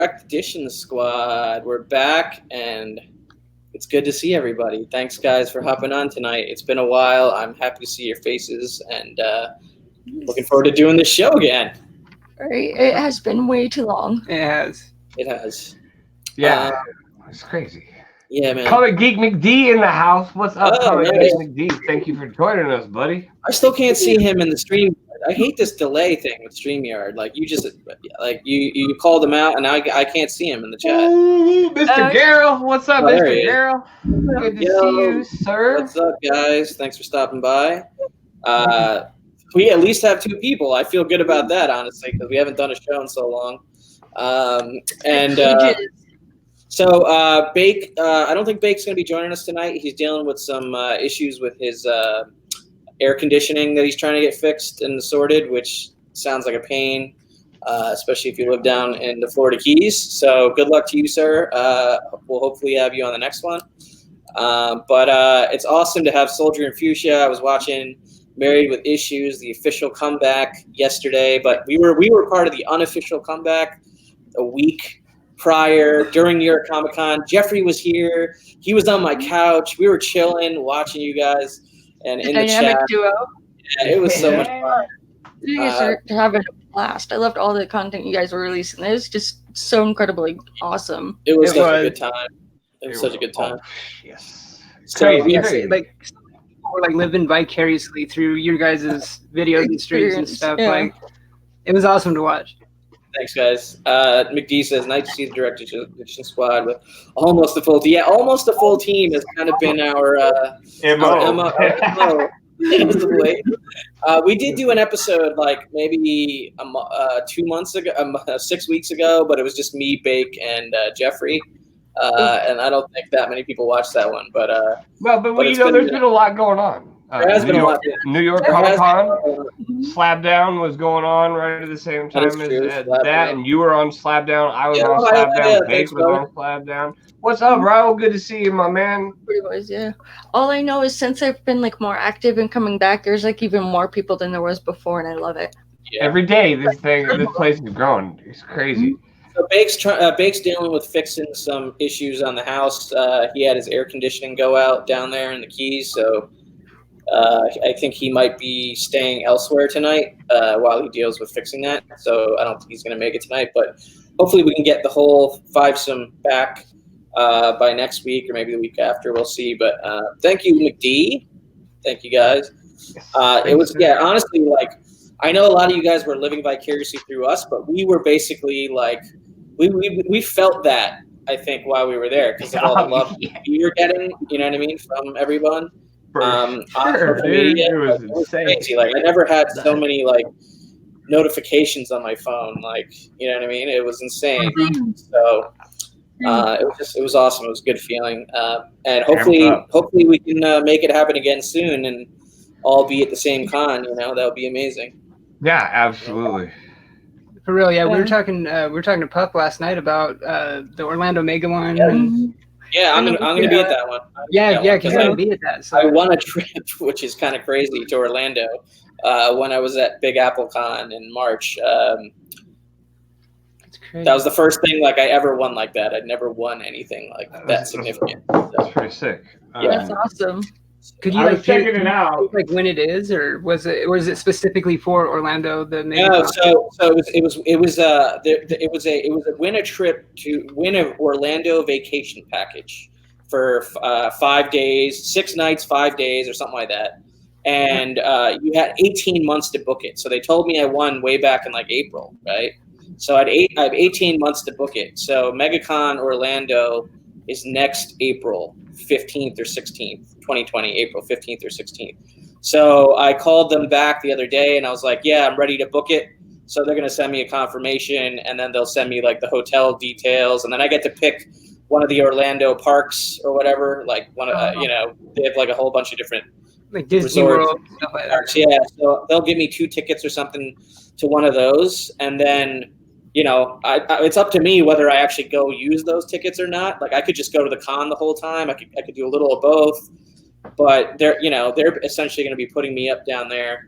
Expedition Squad. We're back, and it's good to see everybody. Thanks, guys, for hopping on tonight. It's been a while. I'm happy to see your faces, and looking forward to doing this show again. Right, it has been way too long. It has. It has. Yeah, it's crazy. Yeah, man. Comic Geek McD in the house. What's up, Comic right. Geek McD? Thank you for joining us, buddy. I still can't see him in the stream. I hate this delay thing with StreamYard. Like you called him out, and I can't see him in the chat. Ooh, Mr. Garrel, what's up, there Mr. he is. Garrel? Good to see you, sir. What's up, guys? Thanks for stopping by. We at least have 2 people. I feel good about that, honestly, because we haven't done a show in so long. So Bake, I don't think Bake's going to be joining us tonight. He's dealing with some issues with his air conditioning that he's trying to get fixed and sorted, which sounds like a pain, especially if you live down in the Florida Keys. So good luck to you, sir. We'll hopefully have you on the next one. But it's awesome to have Soldier and Fuchsia. I was watching Married with Issues, the official comeback yesterday, but we were part of the unofficial comeback a week prior during New York Comic Con. Jeffrey was here. He was on my couch. We were chilling, watching you guys. And in the dynamic chat, duo. yeah, it was so much fun. You guys are having a blast. I loved all the content you guys were releasing. It was just so incredibly awesome. It was such a good time. It was such a good time. Yes. So, Crazy. yes, Like we're like living vicariously through your guys' videos and streams and stuff. Yeah. Like it was awesome to watch. Thanks, guys. McD says, nice to see the Direct Edition Squad with almost a full team. Yeah, almost a full team has kind of been our MO. We did do an episode like maybe 2 months ago, 6 weeks ago, but it was just me, Bake, and Jeffrey. And I don't think that many people watched that one. But you know, there's been a lot going on. There has been a lot. New York Comic Con, Slab Down was going on right at the same time as that, and you were on Slab Down. I was on Slab Down. Bake was on Slab Down. What's up, Raul? Good to see you, my man. Pretty much, yeah. All I know is since I've been like more active and coming back, there's like even more people than there was before, and I love it. Yeah. Every day, this place is growing. It's crazy. So Bake's dealing with fixing some issues on the house. He had his air conditioning go out down there in the Keys, so I think he might be staying elsewhere tonight while he deals with fixing that. So I don't think he's going to make it tonight, but hopefully we can get the whole 5-some back by next week or maybe the week after. We'll see. But thank you, McD. Thank you, guys. It was, honestly, like, I know a lot of you guys were living vicariously through us, but we were basically like, we felt that, I think, while we were there because of all the love we were getting, you know what I mean, from everyone. On social media, it was crazy. Like, I never had so many like notifications on my phone. Like, you know what I mean? It was insane. So it was awesome. It was a good feeling. And hopefully we can make it happen again soon and all be at the same con. You know, that would be amazing. Yeah, absolutely. For real, yeah. We were talking to Pup last night about the Orlando Mega one. Yeah. And, yeah, I'm gonna be at that one. Yeah, because I'm gonna be at that. So. I won a trip, which is kind of crazy, to Orlando when I was at Big Apple Con in March. That's crazy. That was the first thing like I ever won like that. I'd never won anything like that significant. That's pretty sick. That's awesome. Could you I was checking it out, like when it is, or was it specifically for Orlando? No, so it was a win a trip to win an Orlando vacation package for 5 days, 6 nights, 5 days, or something like that. And you had 18 months to book it. So they told me I won way back in like April, right? So I have 18 months to book it. So MegaCon Orlando is next April 15th or 16th, 2020, April 15th or 16th. So I called them back the other day and I was like, yeah, I'm ready to book it. So they're going to send me a confirmation and then they'll send me like the hotel details. And then I get to pick one of the Orlando parks or whatever. Like one of, they have like a whole bunch of different like Disney resorts, World, stuff like that. Yeah. So they'll give me 2 tickets or something to one of those. And then, it's up to me whether I actually go use those tickets or not. Like I could just go to the con the whole time. I could do a little of both, but they're essentially going to be putting me up down there.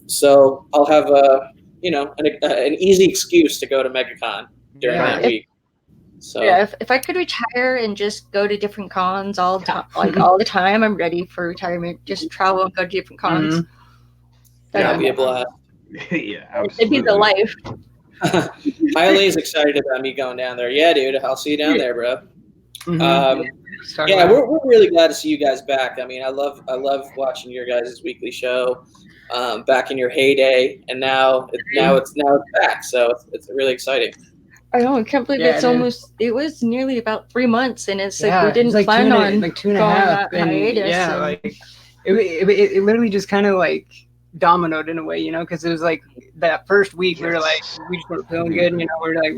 So I'll have an easy excuse to go to MegaCon. during that week. So yeah, if I could retire and just go to different cons all the time, I'm ready for retirement. Just travel and go to different cons. That'd be a blast. Yeah, absolutely. It'd be the life. Highly excited about me going down there. Yeah, dude, I'll see you down there, bro. Yeah, we're really glad to see you guys back. I mean, I love watching your guys' weekly show back in your heyday, and now it's back. So it's really exciting. I know, I can't believe it was nearly about 3 months, and it's like we didn't like plan on like 2.5 going on hiatus. Yeah, like it literally just kind of like dominoed in a way, you know, because it was like that first week we were like, we just weren't feeling good, and, you know, we're like,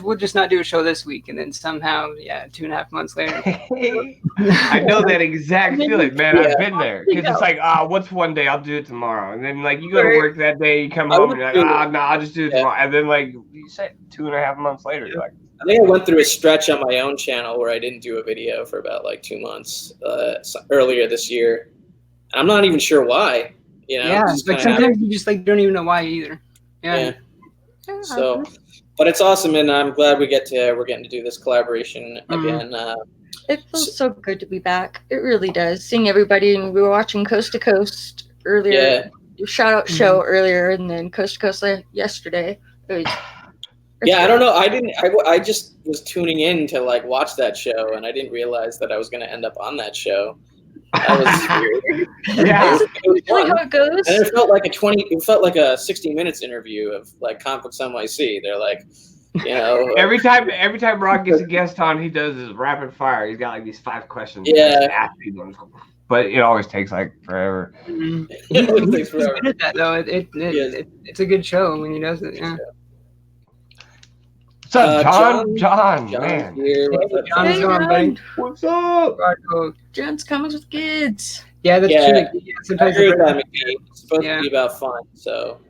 we'll just not do a show this week, and then somehow 2.5 months later. I know that exact feeling, man. I've been there, because it's like, what's one day, I'll do it tomorrow, and then like you go to work that day, you come home and you're like, no, I'll just do it tomorrow, and then like you said, 2.5 months later, you're like, I think I went through a stretch on my own channel where I didn't do a video for about like 2 months earlier this year. I'm not even sure why. You know, like sometimes you just like don't even know why either. Yeah. So, but it's awesome, and I'm glad we're getting to do this collaboration again. It feels so good to be back. It really does. Seeing everybody, and we were watching Coast to Coast earlier. Shout out show earlier, and then Coast to Coast yesterday. I don't know. I just was tuning in to like watch that show, and I didn't realize that I was going to end up on that show. That was weird. Yeah, it was really how it goes. And it felt like a 60 Minutes interview of like Conflicts NYC. They're like, you know, every time Rock gets a guest on, he does his rapid fire. He's got like these 5 questions. Yeah. But it always takes like forever. It always takes forever. Good at that, though. It's a good show when he does it. Yeah. What's up, John, man. Here. John's going, buddy. What's up? John's Comics with Kids. Yeah, that's true. Sometimes it's supposed to be about fun. So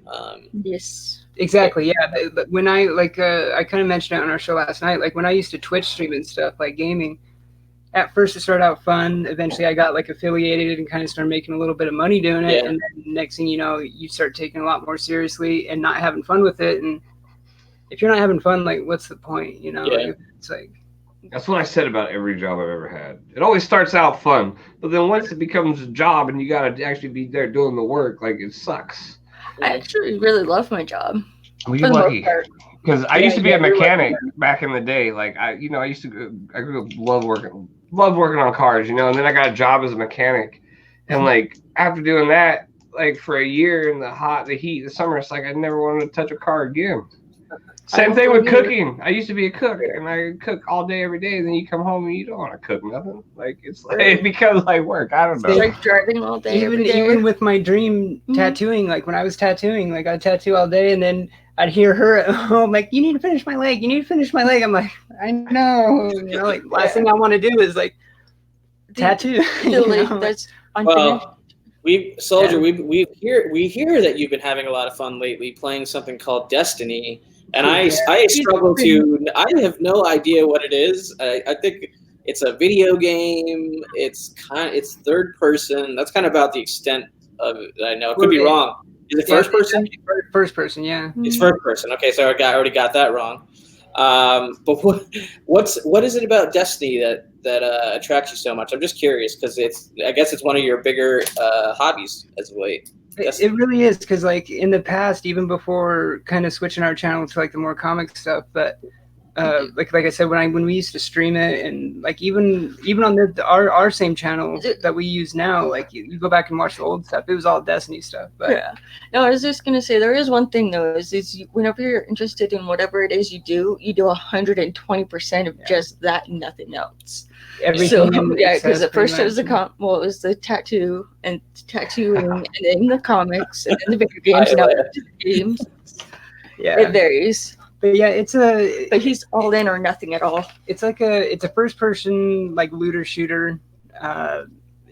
yes, exactly. Yeah, when I I kind of mentioned it on our show last night. Like when I used to Twitch stream and stuff, like gaming. At first, it started out fun. Eventually, I got like affiliated and kind of started making a little bit of money doing it. And then next thing you know, you start taking it a lot more seriously and not having fun with it. And if you're not having fun, like, what's the point? You know, it's like. That's what I said about every job I've ever had. It always starts out fun, but then once it becomes a job and you got to actually be there doing the work, like it sucks. I actually really love my job. Well, you're lucky. Because I used to be a mechanic back in the day. Like I grew up loved working on cars, you know, and then I got a job as a mechanic. And like after doing that, like for a year in the heat, the summer, it's like I never wanted to touch a car again. Same thing with cooking. I used to be a cook, and I cook all day, every day. And then you come home and you don't want to cook nothing. Like it's like it becomes like work. I don't know. It's like driving all day. Even with my dream tattooing, like when I was tattooing, like I'd tattoo all day, and then I'd hear her at home like, "You need to finish my leg. You need to finish my leg." I'm like, "I know." You know, like last thing I want to do is like tattoo. That's unfinished. We hear that you've been having a lot of fun lately playing something called Destiny. And I struggle to. I have no idea what it is. I think it's a video game. It's third person. That's kind of about the extent of it. I know. I could be wrong. Is it first person? First person, yeah. It's first person. Okay, so I already got that wrong. But what is it about Destiny that attracts you so much? I'm just curious because I guess it's one of your bigger hobbies as of late. It really is, because like in the past, even before kind of switching our channel to like the more comic stuff, but like I said, when we used to stream it, and like even on our same channel that we use now, like you go back and watch the old stuff, it was all Destiny stuff. But no, I was just gonna say there is one thing though, is whenever you're interested in whatever it is you do 120% of just that, nothing else. Everything. So, because at first it was it was the tattooing, and then the comics, and then the video games, and now the games. Yeah, it varies. But yeah, but he's all in or nothing at all. It's a first person like looter shooter,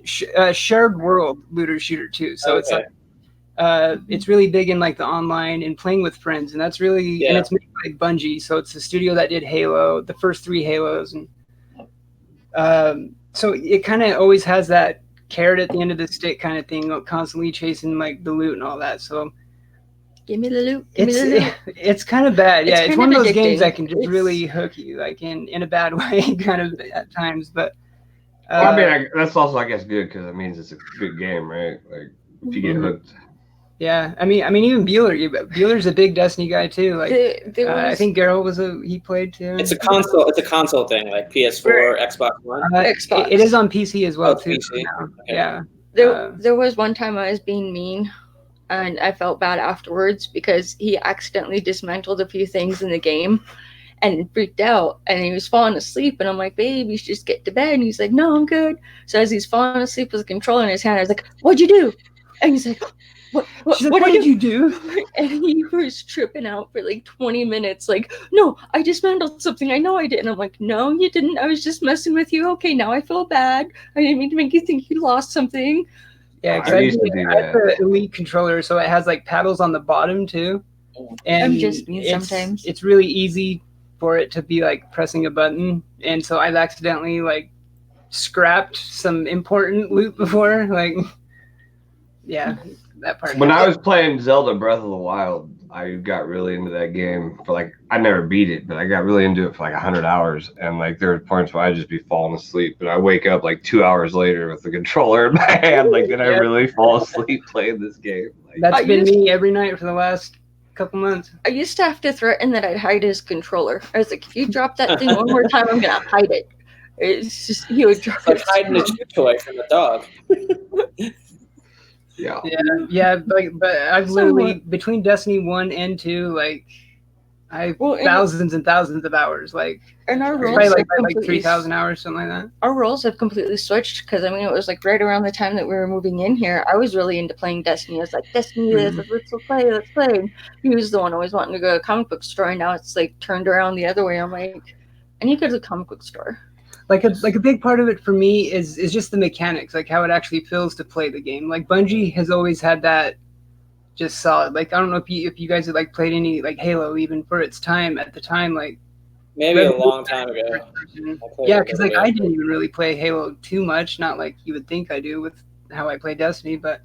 shared world looter shooter too. So it's like it's really big in like the online and playing with friends, and that's really and it's made by Bungie. So it's the studio that did Halo, the first 3 Halos, and so it kind of always has that carrot at the end of the stick kind of thing, constantly chasing like the loot and all that. So Give me the loot. Give me the loot. It's kind of bad. Yeah, it's one of those games that can just It's really hook you, like in a bad way, kind of at times. But well, I mean, that's also, I guess, good because it means it's a good game, right? Like if you get hooked. Yeah, I mean, even Bueller's a big Destiny guy too. Like, I think Geralt he played too. It's a console thing, like PS4, Xbox One. Xbox. It is on PC as well too. PC. Okay. Yeah. There was one time I was being mean, and I felt bad afterwards because he accidentally dismantled a few things in the game, and freaked out, and he was falling asleep, and I'm like, babe, you should just get to bed. And he's like, no, I'm good. So as he's falling asleep with a controller in his hand, I was like, what'd you do? And he's like, what did you do? And he was tripping out for like 20 minutes, like, no, I dismantled something. I know I did. And I'm like, no, you didn't. I was just messing with you. Okay, now I feel bad. I didn't mean to make you think you lost something. Yeah, because I have the Elite controller, so it has like paddles on the bottom too. And I'm just mean sometimes. It's really easy for it to be like pressing a button. And so I've accidentally like scrapped some important loot before. Like, yeah. That part. When I was playing Zelda Breath of the Wild, I got really into that game for like, I never beat it, but I got really into it for like 100 hours. And like there were points where I'd just be falling asleep, and I wake up like 2 hours later with the controller in my hand. Like, did I really fall asleep playing this game? Like, that's been me every night for the last couple months. I used to have to threaten that I'd hide his controller. I was like, if you drop that thing one more time, I'm gonna hide it. It's just, he would drop it. Like hiding a chew toy from the dog. Yeah. But I've literally between Destiny 1 and 2, like I've thousands and thousands of hours. Like, and our roles probably like 3,000 hours, something like that. Our roles have completely switched because I mean it was like right around the time that we were moving in here. I was really into playing Destiny. I was like, Destiny, let's play. And he was the one always wanting to go to a comic book store, and now it's like turned around the other way. I'm like, I need to go to the comic book store. Like a big part of it for me is just the mechanics, like how it actually feels to play the game. Like Bungie has always had that just solid. Like I don't know if you guys had like played any like Halo even for its time at the time, like maybe a long time ago. Yeah, because like I didn't even really play Halo too much, not like you would think I do with how I play Destiny, but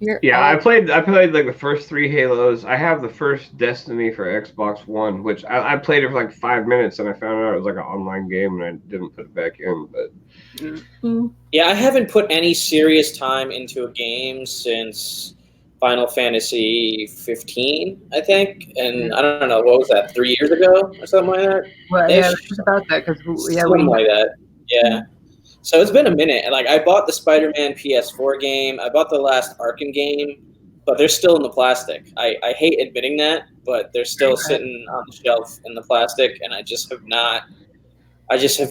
I played like the first 3 Halos. I have the first Destiny for Xbox One, which I played it for like 5 minutes, and I found out it was like an online game, and I didn't put it back in. But yeah, I haven't put any serious time into a game since Final Fantasy 15, I think, and I don't know, what was that, 3 years ago or something like that? Well, yeah, it's just about that because something like that. Yeah. So it's been a minute. Like I bought the Spider-Man PS4 game. I bought the last Arkham game, but they're still in the plastic. I hate admitting that, but they're still sitting on the shelf in the plastic, and I just have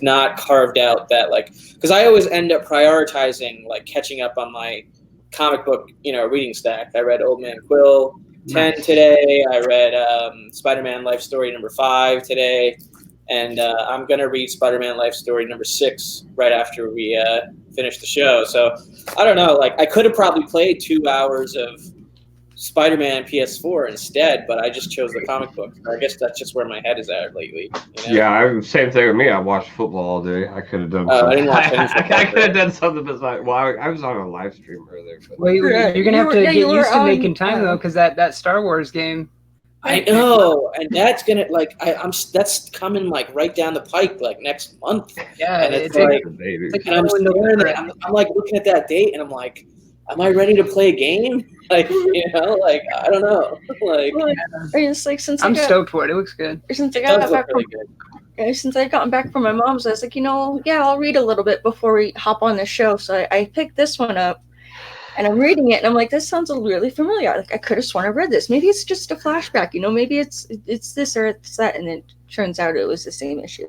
not carved out that, like, because I always end up prioritizing like catching up on my comic book, reading stack. I read Old Man Quill 10 today. I read Spider-Man Life Story number 5 today. And I'm going to read Spider-Man Life Story number 6 right after we finish the show. So I don't know. Like I could have probably played 2 hours of Spider-Man PS4 instead, but I just chose the comic book. I guess that's just where my head is at lately. Yeah, same thing with me. I watched football all day. I could have done something. I didn't watch any football. I could have done something besides. Well, I was on a live stream earlier. But. Well, you're going to have to get used to making time, though, because that Star Wars game. I know, and that's gonna that's coming like right down the pike like next month. Yeah, and it's like I'm like looking at that date, and I'm like, am I ready to play a game? Like like I don't know. Like it's like I'm stoked for it. It looks good. Since I got back from my mom's, I was like, I'll read a little bit before we hop on the show. So I picked this one up. And I'm reading it, and I'm like, this sounds really familiar. Like, I could have sworn I read this. Maybe it's just a flashback, maybe it's this or it's that. And it turns out it was the same issue.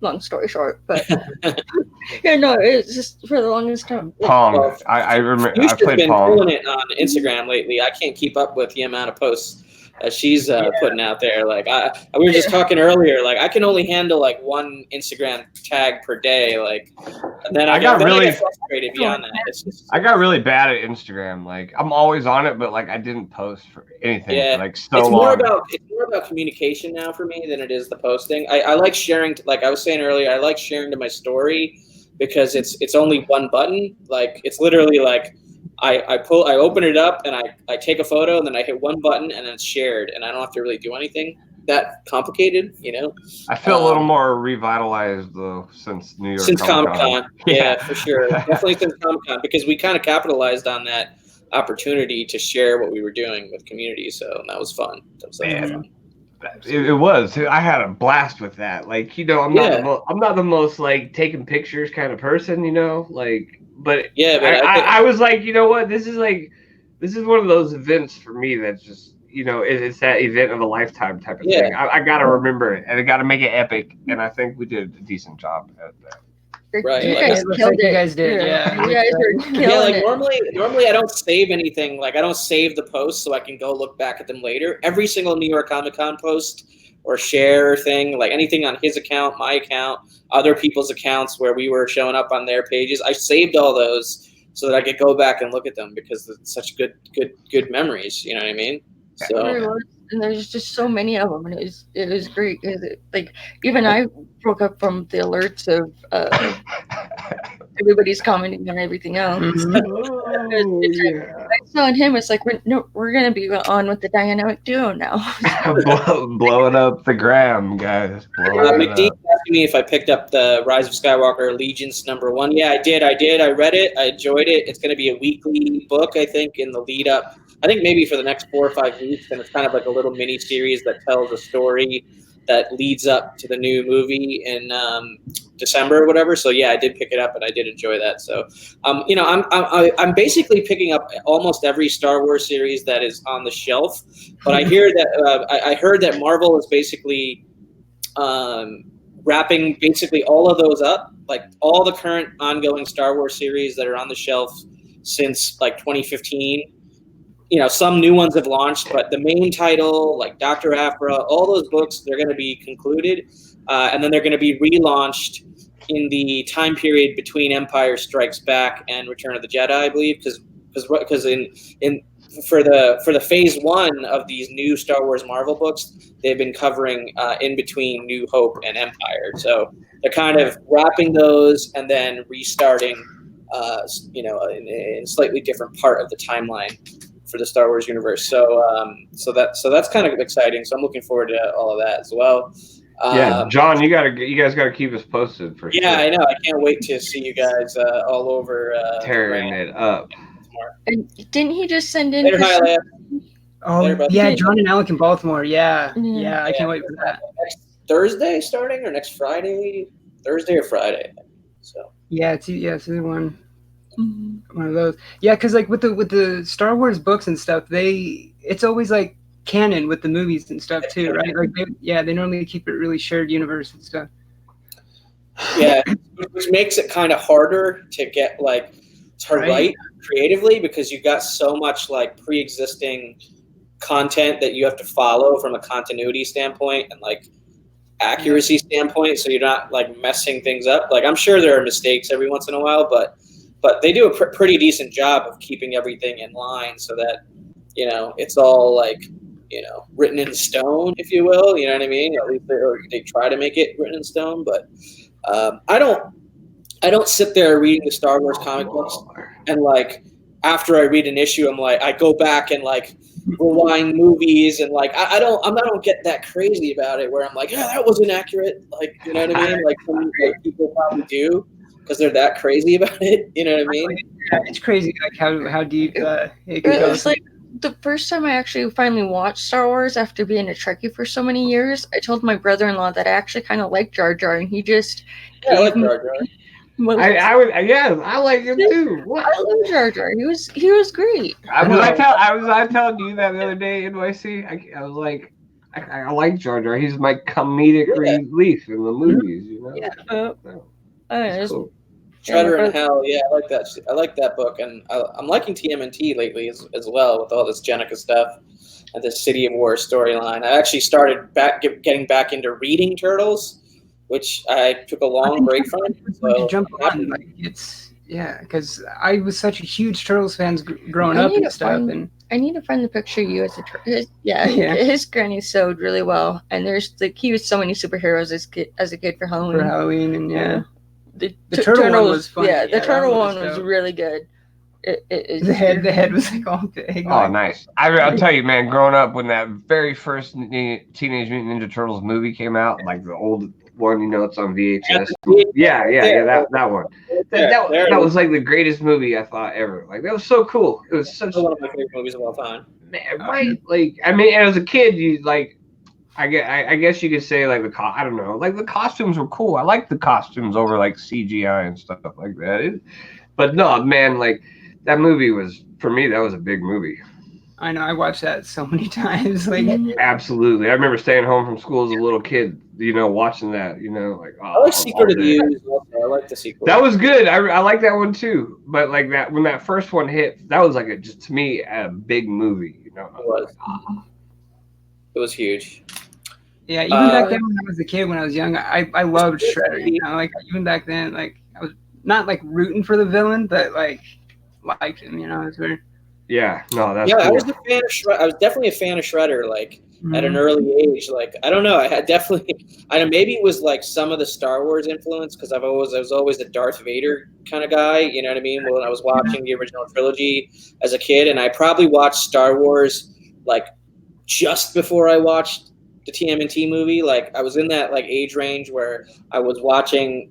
Long story short, but it's just for the longest time. Pong. Well, I remember. I've played Pong. Pulling it on Instagram lately. I can't keep up with the amount of posts she's putting out there. Like we were just talking earlier. Like I can only handle like one Instagram tag per day. Like, and then I got really frustrated beyond that. I got really bad at Instagram. Like I'm always on it, but like I didn't post for anything. Yeah, for, like so long. It's more about communication now for me than it is the posting. I like sharing. Like I was saying earlier, I like sharing to my story because it's only one button. Like it's literally like I open it up and I take a photo and then I hit one button and it's shared and I don't have to really do anything that complicated, you know. I feel a little more revitalized though since New York since Comic-Con. Yeah, for sure, definitely since Comic-Con, because we kind of capitalized on that opportunity to share what we were doing with community. So that was fun. That was fun. It was. I had a blast with that. Like, you know, I'm not the most like taking pictures kind of person, you know, like, but yeah, but I was like, you know what, this is one of those events for me that's just, you know, it's that event of a lifetime type of thing. I got to remember it and I got to make it epic. And I think we did a decent job at that. Right, you guys killed it. You guys did, yeah. You guys were killing it. Normally I don't save anything. Like I don't save the posts so I can go look back at them later. Every single New York Comic-Con post or share thing, like anything on his account, my account, other people's accounts where we were showing up on their pages, I saved all those so that I could go back and look at them because it's such good memories. You know what I mean? So. And there's just so many of them, and it was great. Like even I broke up from the alerts of everybody's commenting on everything else. I saw in him, it's like we're gonna be on with the dynamic duo now. Blowing up the gram, guys. McDean asked me if I picked up the Rise of Skywalker Allegiance #1. Yeah, I did. I read it. I enjoyed it. It's going to be a weekly book, I think, in the lead up. I think maybe for the next 4 or 5 weeks, and it's kind of like a little mini series that tells a story that leads up to the new movie in December or whatever. So yeah, I did pick it up and I did enjoy that. So, you know, I'm basically picking up almost every Star Wars series that is on the shelf. But I hear that I heard that Marvel is basically wrapping basically all of those up, like all the current ongoing Star Wars series that are on the shelf since like 2015. You know, some new ones have launched, but the main title, like Dr. Aphra, all those books, they're going to be concluded, and then they're going to be relaunched in the time period between Empire Strikes Back and Return of the Jedi, I believe, because for the phase 1 of these new Star Wars Marvel books, they've been covering in between New Hope and Empire. So they're kind of wrapping those and then restarting, you know, in a slightly different part of the timeline for the Star Wars universe. So that's kind of exciting. So I'm looking forward to all of that as well. Yeah, John, you guys gotta keep us posted for sure. Yeah, I know. I can't wait to see you guys all over tearing it up. And didn't he just send in? Yeah, John and Alec in Baltimore. Yeah, I can't wait for that. Next Thursday starting or next Friday? Thursday or Friday? So it's either one. Mm-hmm. One of those. Yeah, because like with the Star Wars books and stuff, it's always like canon with the movies and stuff too, right? Like they normally keep it really shared universe and stuff. Yeah, which makes it kind of harder to get write creatively because you've got so much like pre-existing content that you have to follow from a continuity standpoint and like accuracy standpoint, so you're not like messing things up. Like I'm sure there are mistakes every once in a while, but they do a pretty decent job of keeping everything in line so that, you know, it's all like, you know, written in stone, if you will. You know what I mean? At least they try to make it written in stone. But I don't sit there reading the Star Wars comic books and like after I read an issue, I'm like I go back and like rewind movies and like I don't get that crazy about it where I'm like, yeah, that wasn't accurate. Like, you know what I mean? Like some people probably do. Because they're that crazy about it, you know what I mean? Yeah, it's crazy, like how deep it can go. It was like the first time I actually finally watched Star Wars after being a Trekkie for so many years. I told my brother-in-law that I actually kind of liked Jar Jar, and he just I like Jar Jar. I like him too. What? I love Jar Jar. He was great. I was telling you that the other day, NYC. I was like, I like Jar Jar. He's my comedic relief in the movies, you know. Yeah. It's cool. Shredder in Hell, yeah, I like that. I like that book, and I'm liking TMNT lately as well with all this Jenica stuff and this City of War storyline. I actually started getting back into reading Turtles, which I took a long break from. So jump on, like because I was such a huge Turtles fan growing up and stuff. I need to find the picture of you as a turtle. His granny sewed really well, and there's like he used so many superheroes as a kid for Halloween. And The turtle one was fun. Yeah, the turtle one was really good. It The head was like all big. Oh, nice. I'll tell you, man, growing up when that very first Teenage Mutant Ninja Turtles movie came out, like the old one, it's on VHS. Yeah, that one. That was like the greatest movie I thought ever. Like, that was so cool. It was such one of my favorite movies of all time. Man, right? Like, I mean, as a kid, you like, I guess you could say like I don't know, like the costumes were cool. I liked the costumes over like CGI and stuff like that. But no, man, like that movie was, for me, that was a big movie. I know, I watched that so many times. Like, absolutely, I remember staying home from school as a little kid, watching that. Like, I like Secret of the Ooze. I like the sequel. That was good. I like that one too. But like that, when that first one hit, that was like just to me a big movie. It was. It was huge. Yeah, even back then when I was a kid, when I was young, I loved Shredder. Like even back then, like I was not like rooting for the villain, but like liked him. It's weird. Yeah, no, that's cool. I was a fan of Shredder. I was definitely a fan of Shredder. Like at an early age. Like I don't know. I had definitely. I know maybe it was like some of the Star Wars influence because I was always a Darth Vader kind of guy. You know what I mean? When I was watching the original trilogy as a kid, and I probably watched Star Wars like just before I watched the TMNT movie. Like I was in that like age range where I was watching,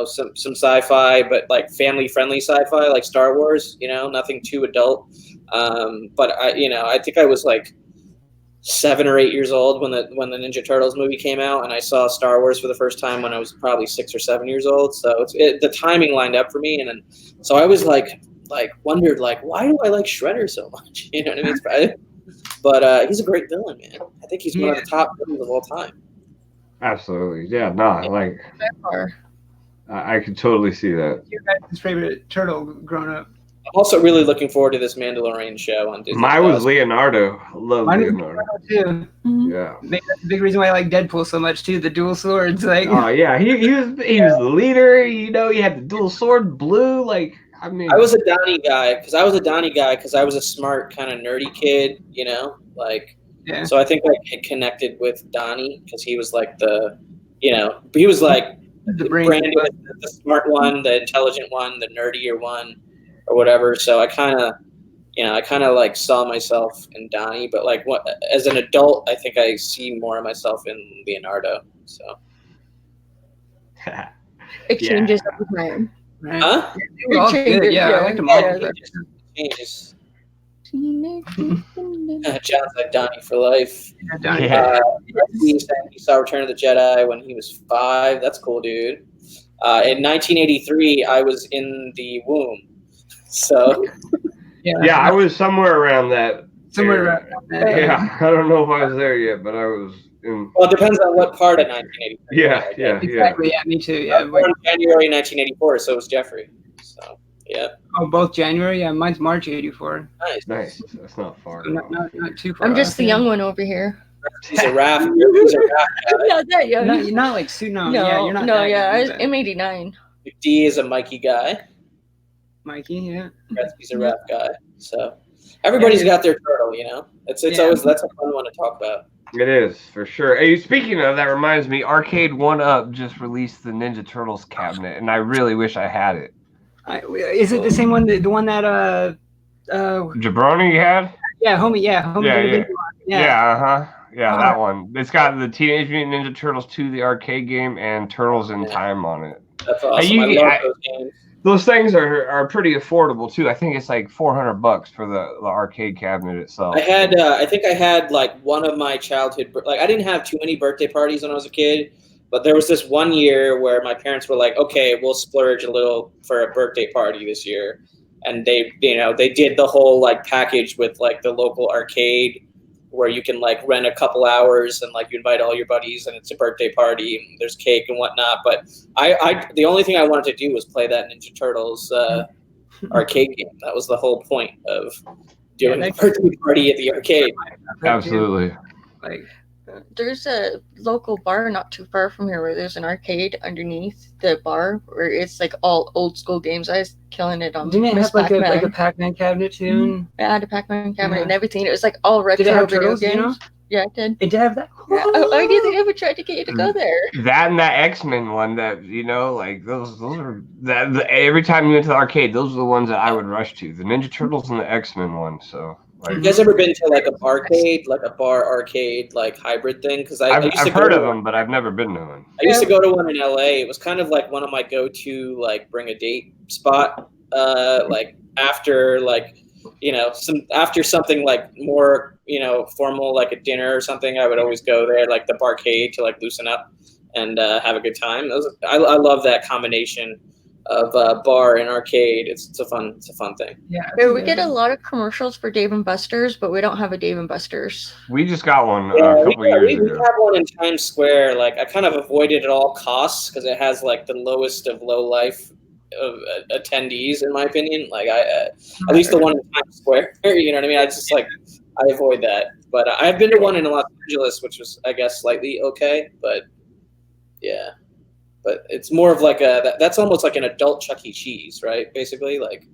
some sci-fi, but like family friendly sci-fi, like Star Wars, nothing too adult. But I think I was like 7 or 8 years old when the Ninja Turtles movie came out, and I saw Star Wars for the first time when I was probably 6 or 7 years old. So the timing lined up for me, and then so I was like wondered like, why do I like Shredder so much? You know what I mean? But he's a great villain, man. I think he's one of the top villains of all time. Absolutely, yeah. No, like I could totally see that. Your guys' favorite turtle growing up? I'm also really looking forward to this Mandalorian show on Disney. Mine was Leonardo. I love Leonardo too. Yeah, that's a big reason why I like Deadpool so much too. The dual swords, like. Oh yeah, he was the leader. He had the dual sword, blue. Like I mean, I was a Donnie guy because I was a smart kind of nerdy kid. Yeah. So I think I had connected with Donnie because he was like he was like branded the smart one, the intelligent one, the nerdier one, or whatever. So I kind of like saw myself in Donnie, but like as an adult, I think I see more of myself in Leonardo. So it changes every time. Right. Huh? All good. Yeah, I like them all. It changes. John's like Donnie for life. Yeah, Donnie. He saw Return of the Jedi when he was 5. That's cool, dude. In 1983, I was in the womb. So. Yeah, I was somewhere around that. Yeah, I don't know if I was there yet, but I was in. Well, it depends on what part of 1983. Yeah. Exactly. Yeah, me too. Yeah. Born January 1984, so was Jeffrey. So, yeah. Oh, both January? Yeah, mine's March 84. Nice. That's not far. So not too far. I'm just the young one over here. He's a Raph. Not that young. You're not like Sue. No, yeah, you're not. No, yeah, I'm 89. D is a Mikey guy. Mikey, yeah. He's a Raph guy. So everybody's got their turtle, It's always that's a fun one to talk about. It is for sure. Hey, speaking of that, reminds me, Arcade 1UP just released the Ninja Turtles cabinet, and I really wish I had it. Is it the same one? The one that Jabroni had? Yeah, homie. Yeah, that one. It's got the Teenage Mutant Ninja Turtles 2, the arcade game, and Turtles in Time on it. That's awesome. I love those games. Those things are pretty affordable too. I think it's like $400 for the arcade cabinet itself. I think I had like one of my childhood, like I didn't have too many birthday parties when I was a kid, but there was this one year where my parents were like, okay, we'll splurge a little for a birthday party this year. And they did the whole like package with like the local arcade where you can like rent a couple hours and like you invite all your buddies and it's a birthday party and there's cake and whatnot. But the only thing I wanted to do was play that Ninja Turtles arcade game. That was the whole point of doing a birthday party at the arcade. Absolutely. There's a local bar not too far from here where there's an arcade underneath the bar where it's like all old school games. I was killing it on. Didn't it have like a Pac-Man cabinet too? I had a Pac-Man cabinet and everything. It was like all retro Did it have video turtles, games. Yeah, it did. It did have that. Yeah. Oh, I didn't ever tried to get you to go there. That and that X-Men one that, like those are every time you went to the arcade, those are the ones that I would rush to. The Ninja Turtles and the X-Men one. So you guys ever been to like a barcade, like a bar arcade, like hybrid thing? Because I've heard of them, but I've never been to one. I used to go to one in LA. It was kind of like one of my go-to like bring a date spot. Like after like after something like more formal, like a dinner or something, I would always go there, like the barcade, to like loosen up and have a good time. I love that combination of bar and arcade. It's a fun thing. Yeah, we get a lot of commercials for Dave and Buster's, but we don't have a Dave and Buster's. We just got one a couple years ago. We have one in Times Square. Like I kind of avoided at all costs because it has like the lowest of low life of attendees, in my opinion. Like at least the one in Times Square. You know what I mean? I avoid that. But I've been to one in Los Angeles, which was, I guess, slightly okay. But yeah. But it's more of like that's almost like an adult Chuck E. Cheese, right? Basically, like.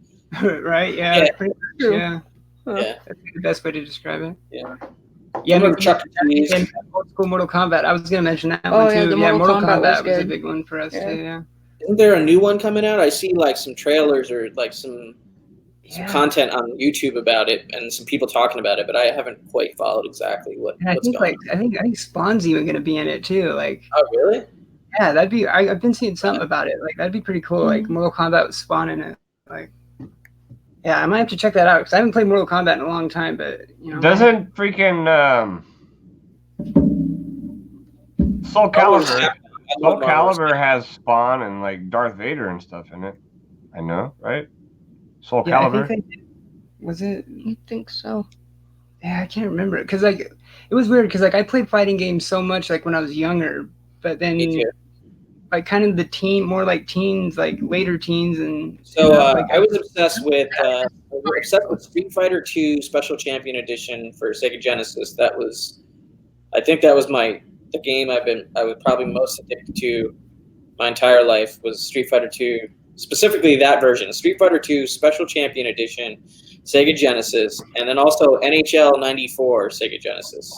Right. Yeah. Yeah. Huh. Yeah. That's the best way to describe it. Yeah. Yeah. Remember Chuck E. Cheese? Old school Mortal Kombat. I was gonna mention that one too. Yeah, Mortal Kombat was a big one for us too. Yeah. Isn't there a new one coming out? I see like some trailers or like some content on YouTube about it and some people talking about it, but I haven't quite followed exactly what's going on. I think Spawn's even gonna be in it too. Like. Oh really? Yeah, that'd be. I've been seeing something about it. Like that'd be pretty cool. Like Mortal Kombat with Spawn in it. Like, yeah, I might have to check that out because I haven't played Mortal Kombat in a long time. But doesn't freaking Soul Calibur has Spawn and like Darth Vader and stuff in it. I know, right? Soul Calibur. Was it? I think so. Yeah, I can't remember it because like it was weird because like I played fighting games so much like when I was younger, but then like kind of the more like teens, like later teens, and so I was obsessed with Street Fighter 2 Special Champion Edition for Sega Genesis. I think that was the game I was probably most addicted to my entire life was Street Fighter 2, specifically that version, Street Fighter 2 Special Champion Edition, Sega Genesis, and then also NHL 94 Sega Genesis.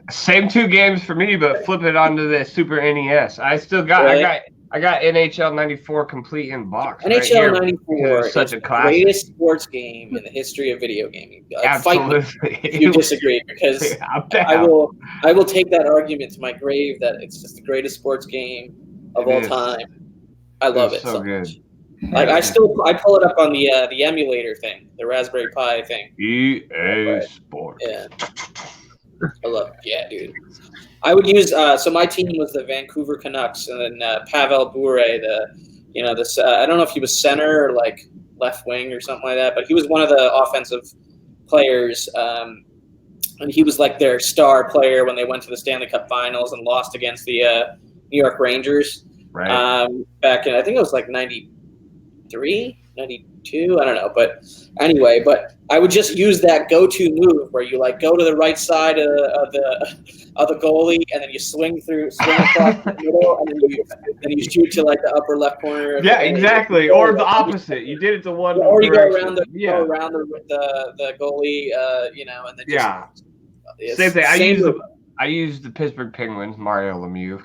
Same two games for me, but flip it onto the Super NES. I still got I got NHL 94 complete in box. NHL 94 is such a the classic. Greatest sports game in the history of video gaming. Absolutely. Fight me if you disagree, because I will take that argument to my grave that it's just the greatest sports game of all time. I love it so good. much. Like I pull it up on the emulator thing, the Raspberry Pi thing. EA Sports. Yeah. I love it. Yeah, dude. I would use so my team was the Vancouver Canucks, and then Pavel Bure, I don't know if he was center or like left wing or something like that, but he was one of the offensive players, and he was like their star player when they went to the Stanley Cup Finals and lost against the New York Rangers. Right. Back in, I think it was like 93, 92, I don't know. But anyway, I would just use that go-to move where you like go to the right side of the goalie, and then you swing across the middle, and then you shoot to like the upper left corner. Yeah, exactly. Or the opposite. You did it to one. Or you go around the goalie, and then same thing. I used the Pittsburgh Penguins, Mario Lemieux,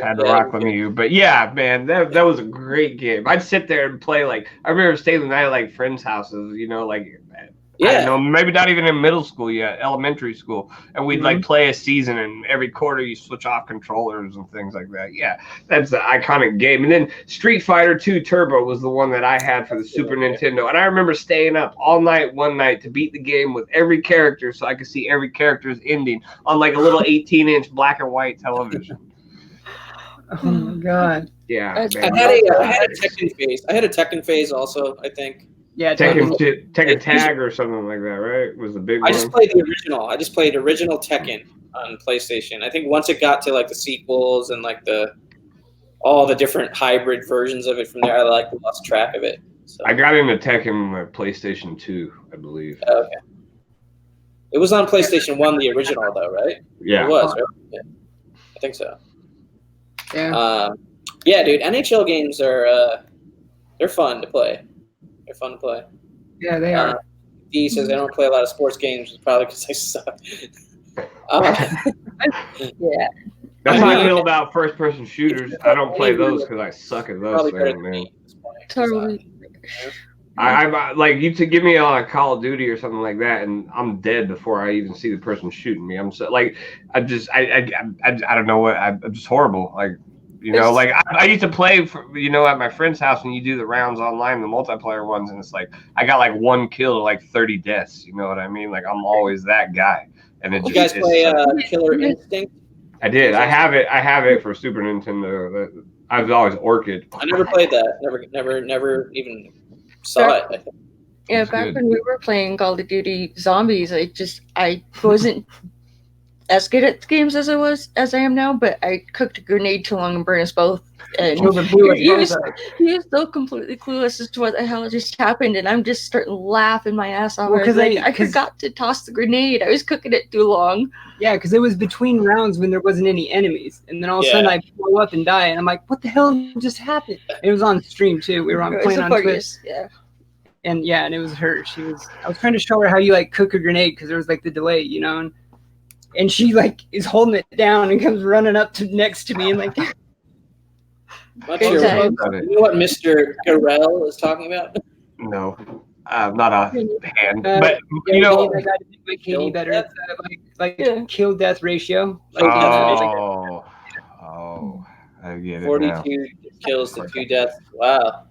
had to rock Lemieux. But yeah, man, that was a great game. I'd sit there and play, like, I remember staying the night at like friends' houses, I don't know, maybe not even in middle school yet, elementary school. And we'd like play a season, and every quarter you switch off controllers and things like that. Yeah, that's the iconic game. And then Street Fighter 2 Turbo was the one that I had for the Super Nintendo. And I remember staying up all night one night to beat the game with every character so I could see every character's ending on like a little 18-inch black and white television. Oh my god. Yeah. I had a Tekken phase. I had a Tekken phase also, I think. Yeah, Tekken Tag or something like that, right? Was the big one. I just played the original. I just played original Tekken on PlayStation. I think once it got to like the sequels and like all the different hybrid versions of it from there, I lost track of it. So. I got into Tekken with PlayStation 2, I believe. Okay. It was on PlayStation 1, the original though, right? Yeah. It was, right? Yeah. I think so. Yeah. Yeah, dude. NHL games are they're fun to play. They're fun to play. Yeah, they are. D says I don't play a lot of sports games, probably because I suck. Yeah. That's how I feel about first-person shooters. I don't play those because I suck at those things, man. Totally. I like you to give me on a Call of Duty or something like that, and I'm dead before I even see the person shooting me. I'm so like, I don't know what I'm just horrible. Like, you know, like I used to play for, you know, at my friend's house, and you do the rounds online, the multiplayer ones, and it's like I got like 1 kill to like 30 deaths. You know what I mean? Like I'm always that guy. And it you guys play Killer Instinct? I did. I have it for Super Nintendo. I was always Orchid. I never played that. Never even saw it. Yeah, back when we were playing Call of Duty Zombies, I wasn't as good at games as I am now, but I cooked a grenade too long and burned us both. And he was so completely clueless as to what the hell just happened, and I'm just starting laughing my ass off. Well, I forgot to toss the grenade. I was cooking it too long. Yeah, because it was between rounds when there wasn't any enemies, and then all of a sudden I blow up and die, and I'm like, "What the hell just happened?" It was on stream too. We were playing on Twitch. Yeah. And it was her. I was trying to show her how you like cook a grenade because there was like the delay, you know, and she like is holding it down and comes running up next to me and like. You know what Mr. Garrell is talking about? No, not a hand, but you know, I got to make my KD better instead of kill death ratio. Like, I get it. 42 kills to 2 deaths. Wow.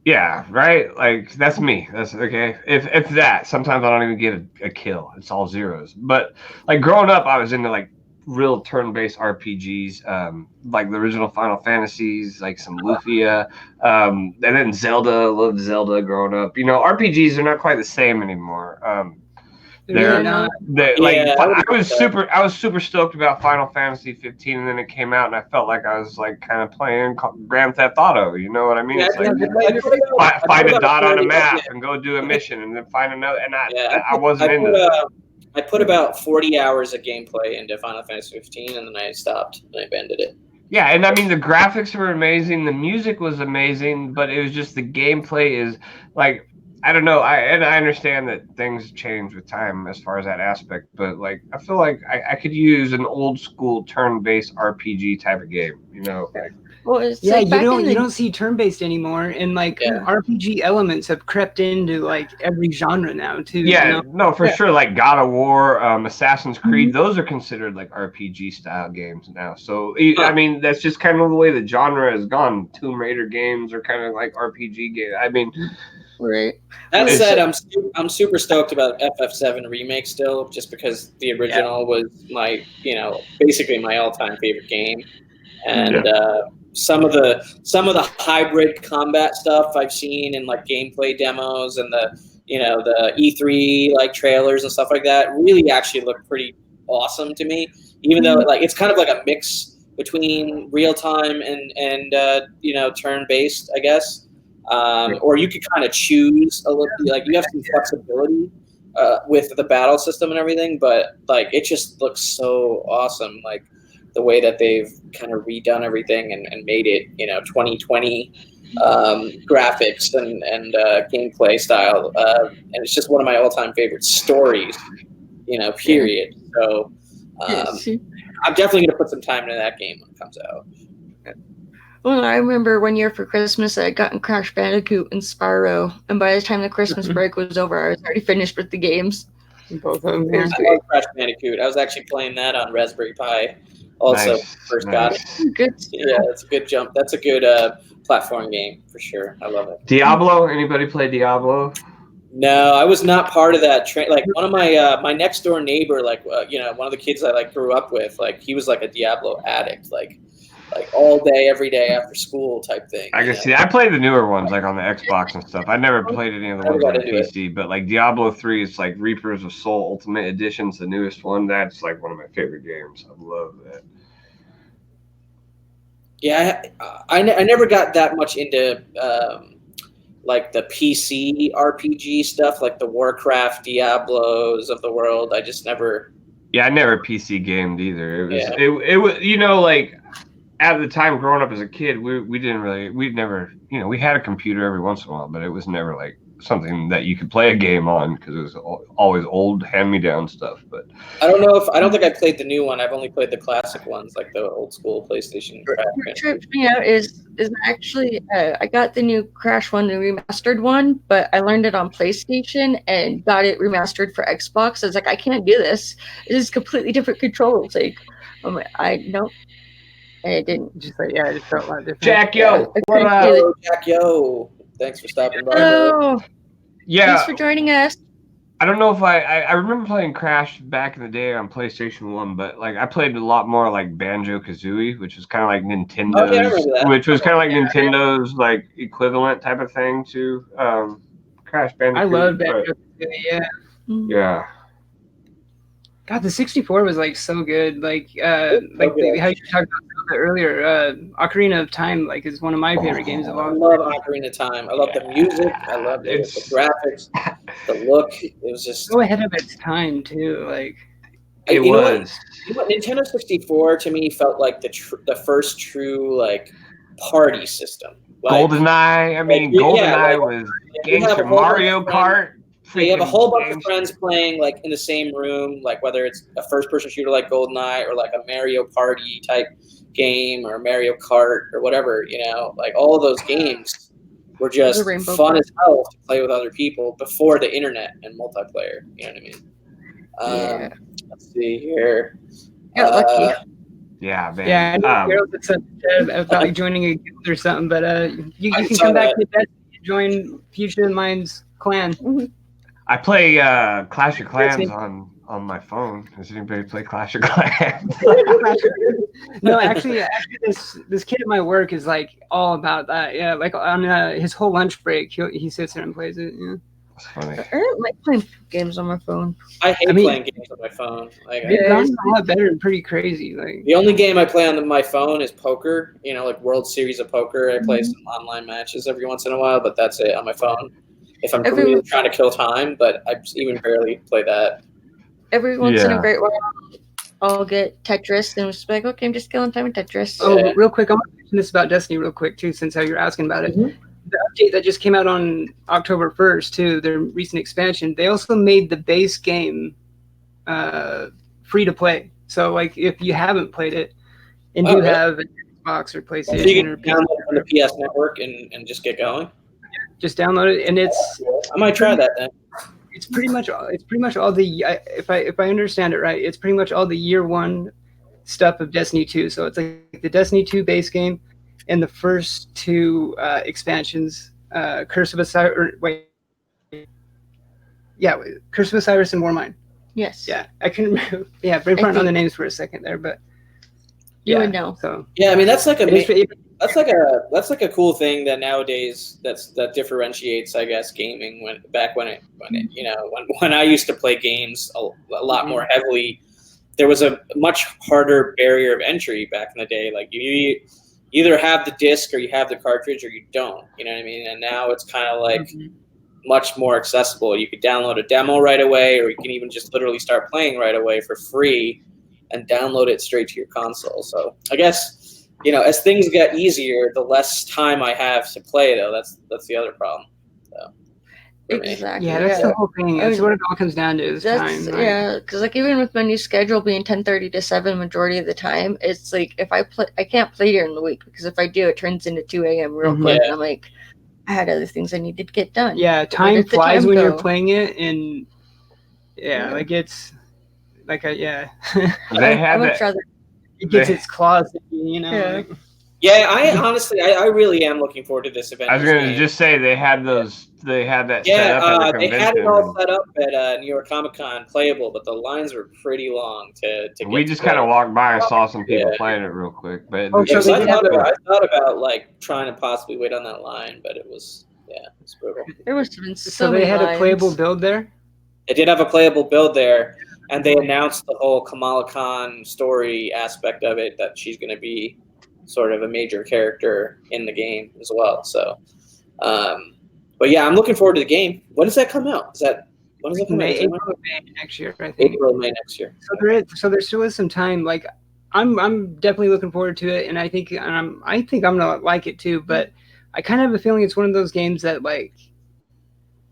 Yeah, right. Like that's me. That's okay. If that, sometimes I don't even get a kill. It's all zeros. But like growing up, I was into like real turn-based RPGs, like the original Final Fantasies, like some Lufia, and then Zelda. Loved Zelda growing up. You know, RPGs are not quite the same anymore. They're not. I was super stoked about Final Fantasy 15, and then it came out, and I felt like I was like kind of playing Grand Theft Auto. You know what I mean? It's like find a dot on a map and go do a mission, and then find another. And I wasn't into that. I put about 40 hours of gameplay into Final Fantasy 15, and then I stopped and I abandoned it. Yeah, and I mean the graphics were amazing, the music was amazing, but it was just the gameplay is like I don't know. I understand that things change with time as far as that aspect, but like I feel like I could use an old school turn-based RPG type of game, you know. Like, well, you don't see turn-based anymore, and like RPG elements have crept into like every genre now too. Yeah, you know? No, for sure. Like God of War, Assassin's Creed, those are considered like RPG style games now. So I mean, that's just kind of the way the genre has gone. Tomb Raider games are kind of like RPG games. I mean. Right. That said, I'm super stoked about FF7 remake still, just because the original was my, basically my all-time favorite game, and some of the hybrid combat stuff I've seen in like gameplay demos and the E3 like trailers and stuff like that really actually look pretty awesome to me. Even though like it's kind of like a mix between real time and turn-based, I guess. Or you could kind of choose a little, like you have some flexibility with the battle system and everything, but like it just looks so awesome, like the way that they've kind of redone everything and made it 2020 graphics and gameplay style, and it's just one of my all-time favorite stories, period. So I'm definitely going to put some time into that game when it comes out. Well, I remember one year for Christmas I had gotten Crash Bandicoot and Spyro, and by the time the Christmas break was over, I was already finished with the games. Both of them. I love Crash Bandicoot. I was actually playing that on Raspberry Pi. Also, first got it. Good. Yeah, that's a good jump. That's a good platform game for sure. I love it. Diablo? Anybody play Diablo? No, I was not part of that train. Like one of my my next door neighbor, like one of the kids I like grew up with, like he was like a Diablo addict, like all day, every day after school type thing. I can see. I played the newer ones, like on the Xbox and stuff. I never played any of the ones on the PC, but like Diablo 3, it's like Reapers of Soul Ultimate Edition's the newest one. That's like one of my favorite games. I love that. Yeah, I never got that much into like the PC RPG stuff, like the Warcraft, Diablos of the world. I just never. Yeah, I never PC gamed either. It was like. At the time, growing up as a kid, we never, we had a computer every once in a while, but it was never like something that you could play a game on because it was always old hand-me-down stuff. But I don't think I played the new one. I've only played the classic ones, like the old school PlayStation. What trips me out is actually I got the new Crash one, the remastered one, but I learned it on PlayStation and got it remastered for Xbox. I was like, I can't do this. It is completely different controls. Like, nope. And it didn't. Just like, yeah, it just felt a lot different. Jack, yo, what up? Hello, Jack, yo. Thanks for stopping by. Hello. Yeah. Thanks for joining us. I don't know if I remember playing Crash back in the day on PlayStation 1, but like I played a lot more like Banjo-Kazooie, which was kind of like Nintendo's, Nintendo's like equivalent type of thing to Crash Bandicoot. I love Banjo-Kazooie, yeah. Yeah. God, the 64 was like so good. Like how you talked about earlier, Ocarina of Time like is one of my favorite games of all. I love Ocarina of Time. I love the music. I love the graphics, the look. It was just so ahead of its time too. Like it was. Nintendo 64 to me felt like the first true like party system. Like, GoldenEye. I mean, GoldenEye was gangster. Mario Kart. So you have a whole bunch of friends playing like in the same room, like whether it's a first-person shooter like GoldenEye or like a Mario Party type game or Mario Kart or whatever, like all of those games were just fun as hell to play with other people before the internet and multiplayer. You know what I mean? Let's see here. Got lucky. Yeah, man. Yeah, I know about joining a guild or something, but you can come back to that and join Future Minds clan. Mm-hmm. I play Clash of Clans on my phone. Does anybody play Clash of Clans? No, actually, this kid at my work is like all about that. Yeah, like on his whole lunch break, he sits there and plays it. Yeah. That's funny. I don't like playing games on my phone. I hate playing games on my phone. Like, it's gotten a lot better and pretty crazy. Like the only game I play on my phone is poker. Like World Series of Poker. I play some online matches every once in a while, but that's it on my phone. If I'm really trying to kill time, but I even barely play that. Every once in a great while, I'll get Tetris and just be like, okay, I'm just killing time with Tetris. Oh, real quick, I want to mention this about Destiny real quick, too, since how you're asking about it. Mm-hmm. The update that just came out on October 1st, too, their recent expansion, they also made the base game free to play. So, like, if you haven't played it and you have an Xbox or PlayStation, so you can download it from the PS Network and just get going. Just download it, and it's. I might try that then. It's pretty much all the. If I understand it right, it's pretty much all the year one stuff of Destiny 2. So it's like the Destiny 2 base game, and the first two expansions, Curse of Osiris. Curse of Osiris and Warmind. Yes. Yeah, I can remember. Yeah, brain fart on the names for a second there, but. You would know. So. Yeah, I mean that's like a cool thing that nowadays that differentiates, I guess, gaming when I used to play games a lot more heavily. There was a much harder barrier of entry back in the day. Like you either have the disc or you have the cartridge or you don't. You know what I mean? And now it's kind of like much more accessible. You could download a demo right away, or you can even just literally start playing right away for free and download it straight to your console. So I guess, as things get easier, the less time I have to play, though. That's the other problem. So, exactly. Yeah, that's the whole thing. That's what it all comes down to is time. Right? Yeah, because like even with my new schedule being 10:30 to 7 majority of the time, it's like if I can't play during the week because if I do, it turns into 2 a.m. real quick. And I'm like, I had other things I needed to get done. Yeah, time flies when you're playing it, and like it's. Like they had that. It gets its claws, Yeah, I honestly, I really am looking forward to this event. I was going to just say they had that set up at the convention. They had it all set up at New York Comic Con, playable, but the lines were pretty long to we just kind of walked by and saw some people playing it real quick, but I thought about like trying to possibly wait on that line, but it was brutal. There must have been so they had a playable build there. They did have a playable build there. And they announced the whole Kamala Khan story aspect of it, that she's going to be sort of a major character in the game as well. So, but yeah, I'm looking forward to the game. When does that come out? When does it come out? April, May next year, I think. April, May next year. So there still is some time. Like I'm definitely looking forward to it, and I think I'm gonna like it too. But I kind of have a feeling it's one of those games that like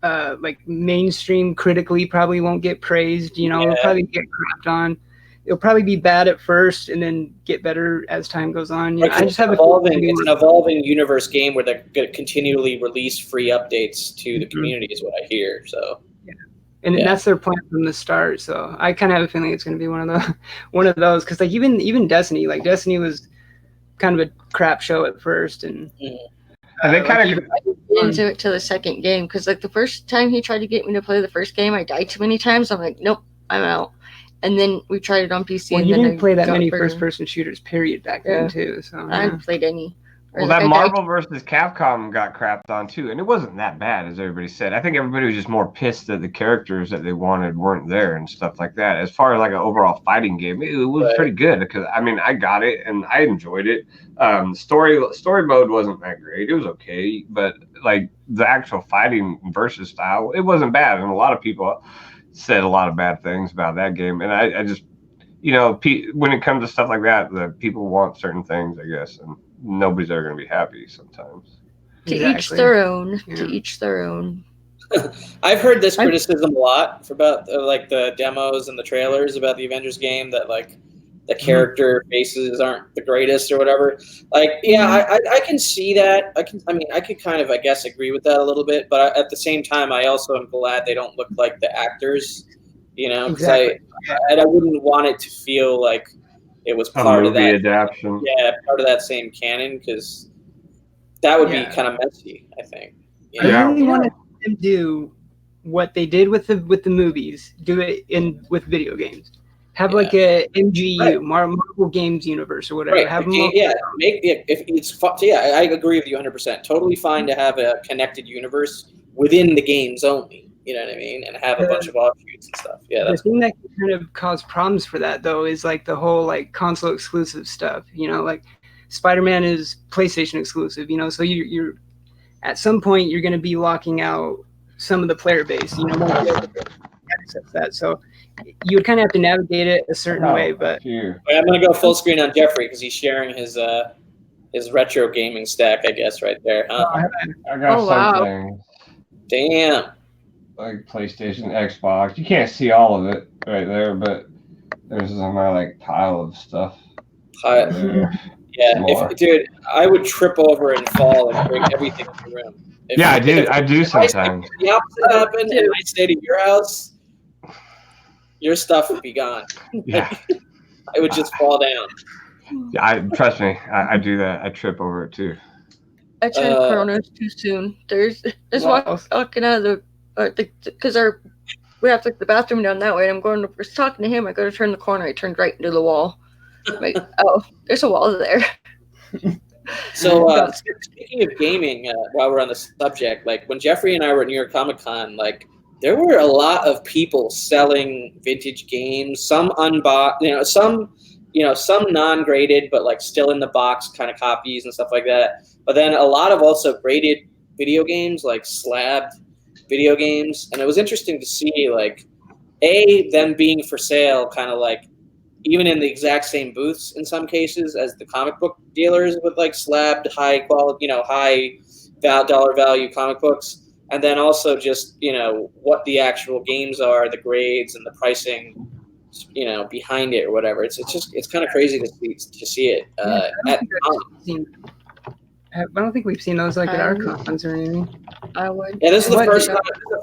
like mainstream critically probably won't get praised. It'll probably get crapped on. It'll probably be bad at first and then get better as time goes on. I just have it's an evolving universe game where they're going to continually release free updates to the community, is what I hear. So, and that's their plan from the start. So I kind of have a feeling it's going to be one of those because like even Destiny, like Destiny was kind of a crap show at first, and they kind of into it to the second game because like the first time he tried to get me to play the first game, I died too many times. I'm like, nope, I'm out. And then we tried it on PC. Well, and you then didn't play that many first-person shooters, period, back then too. So I haven't played any. Well, that Marvel versus Capcom got crapped on too, and it wasn't that bad as everybody said. I think everybody was just more pissed that the characters that they wanted weren't there and stuff like that. As far as like an overall fighting game, it was pretty good because I mean I got it and I enjoyed it. Story mode wasn't that great; it was okay, but like the actual fighting versus style, it wasn't bad, and a lot of people said a lot of bad things about that game, and I just, when it comes to stuff like that, the people want certain things, I guess, and nobody's ever going to be happy sometimes. To each their own. Yeah. To each their own. I've heard this criticism a lot about like the demos and the trailers about the Avengers game that like the character faces aren't the greatest or whatever. Like, I can see that. I could kind of, I guess, agree with that a little bit. But at the same time, I also am glad they don't look like the actors, because exactly. I wouldn't want it to feel like it was part of that adaptation. Yeah, part of that same canon, because that would be kind of messy, I think. I really wanted them to do what they did with the movies, do it with video games. Have like a MGU, Marvel Games Universe or whatever. Right. Have them make it if it's fun. I agree with you 100%. Totally fine to have a connected universe within the games only. You know what I mean? And have a bunch of offshoots and stuff. Yeah. The thing that can kind of cause problems for that though is like the whole like console exclusive stuff. Like Spider-Man is PlayStation exclusive. So you're at some point you're going to be locking out some of the player base. Access that. So you would kind of have to navigate it a certain way. But I'm going to go full screen on Jeffrey because he's sharing his retro gaming stack, I guess, right there. Huh? I got something. Damn. Like PlayStation, Xbox. You can't see all of it right there, but there's my like pile of stuff. Dude, I would trip over and fall and break everything in the room. I do sometimes. If the opposite happened and I stayed at your house, your stuff would be gone. Yeah. It would just fall down. Yeah, trust me, I do that. I trip over it too. I tried Chronos too soon. There's walking out of the because we have the bathroom down that way, and I'm going to talking to him. I go to turn the corner, I turned right into the wall. I'm like, oh, there's a wall there. So speaking of gaming, while we're on the subject, like when Jeffrey and I were at New York Comic Con, like there were a lot of people selling vintage games, some unboxed, some non-graded, but like still in the box kind of copies and stuff like that. But then a lot of also graded video games, like slabbed video games. And it was interesting to see like them being for sale kind of like even in the exact same booths in some cases as the comic book dealers with like slabbed high quality, high dollar value comic books. And then also just, what the actual games are, the grades and the pricing, behind it or whatever. It's kind of crazy to see it. I don't think we've seen those like at our cons or anything. I would. Yeah, this is the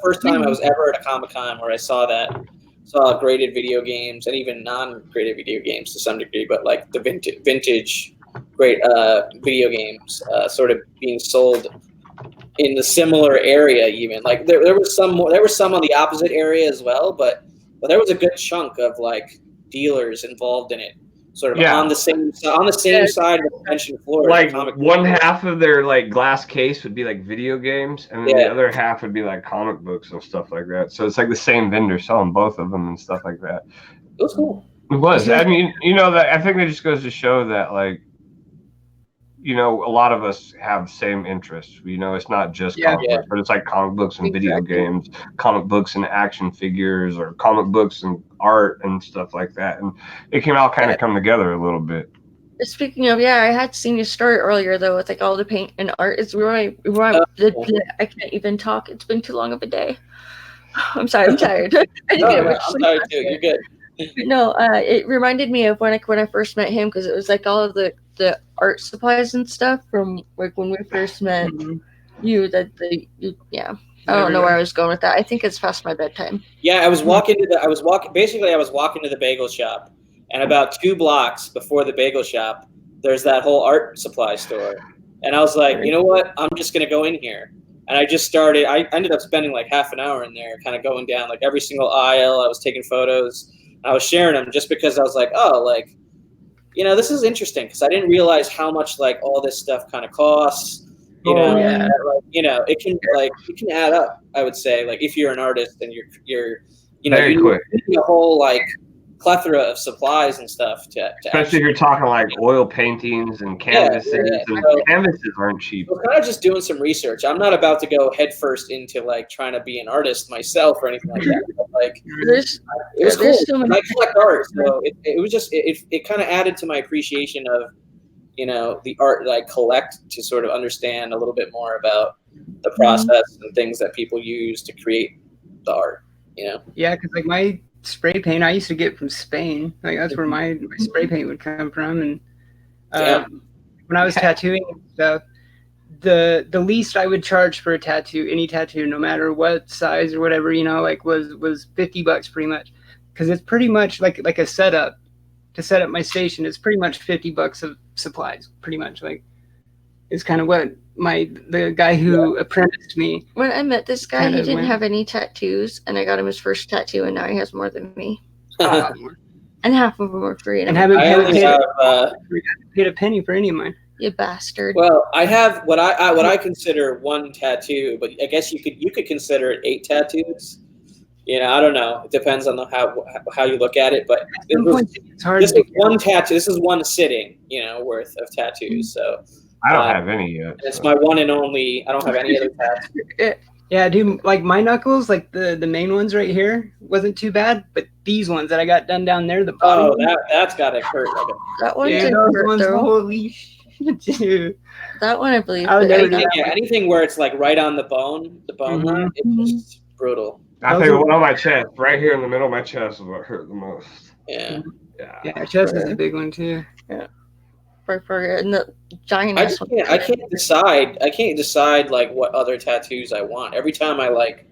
first time I was ever at a Comic-Con where I saw that. Saw graded video games and even non-graded video games to some degree, but like the vintage great video games sort of being sold in the similar area. Even like there were some on the opposite area as well, but there was a good chunk of like dealers involved in it, sort of on the same side of the convention floor. Like one half of their like glass case would be like video games, and then the other half would be like comic books and stuff like that. So it's like the same vendor selling both of them and stuff like that. It was cool. It was. I mean, that I think it just goes to show that like, a lot of us have same interests. It's not just comic books, but it's like comic books and video games, comic books and action figures, or comic books and art and stuff like that. And it can all kind of come together a little bit. Speaking of, I had seen you start earlier though with like all the paint and art. It's I can't even talk. It's been too long of a day. I'm sorry. I'm tired. I didn't get much I'm sleep. tired too. You're good. No, it reminded me of when I first met him because it was like all of the art supplies and stuff from like when we first met. You I don't know where I was going with that. I think it's past my bedtime. Yeah, I was walking to the bagel shop, and about 2 blocks before the bagel shop, there's that whole art supply store. And I was like, you know what? I'm just gonna go in here. And I just started. I ended up spending like half an hour in there, kind of going down like every single aisle. I was taking photos. I was sharing them just because I was like, oh, like, this is interesting because I didn't realize how much like all this stuff kind of costs. It can add up. I would say, like, if you're an artist and you're very quick, a whole like plethora of supplies and stuff especially if you're talking like oil paintings and canvases. Canvases aren't cheap. I'm kind of just doing some research. I'm not about to go headfirst into like trying to be an artist myself or anything like that. But, like, it was cool. I collect art, so it was just it kind of added to my appreciation of the art that I collect to sort of understand a little bit more about the process and things that people use to create the art. Yeah, because like my spray paint I used to get from Spain. Like that's where my spray paint would come from. And when I was tattooing and stuff, the least I would charge for any tattoo, no matter what size or whatever, like was $50 pretty much, because it's pretty much like a setup. To set up my station, it's pretty much $50 of supplies. Pretty much, like, it's kind of what the guy who apprenticed me. When I met this guy, he didn't have any tattoos, and I got him his first tattoo, and now he has more than me. And half of them are free. And haven't paid a penny for any of mine. You bastard. Well, I have what I consider one tattoo, but I guess you could consider it 8 tattoos. I don't know. It depends on how you look at it, but this is one tattoo. This is one sitting, worth of tattoos. So I don't have any yet. It's my one and only. I don't have any other tattoos. Yeah, dude. Like my knuckles, like the main ones right here, wasn't too bad. But these ones that I got done down there, the bottom. Oh, that's gotta hurt. That one didn't hurt though. Holy shit, dude. That one I believe. Anything where it's like right on the bone line, it's just brutal. I think one on my chest, right here in the middle of my chest, is what hurt the most. Yeah. Yeah, chest is a big one too. Yeah. And the giant. I can't decide. I can't decide like what other tattoos I want. Every time I like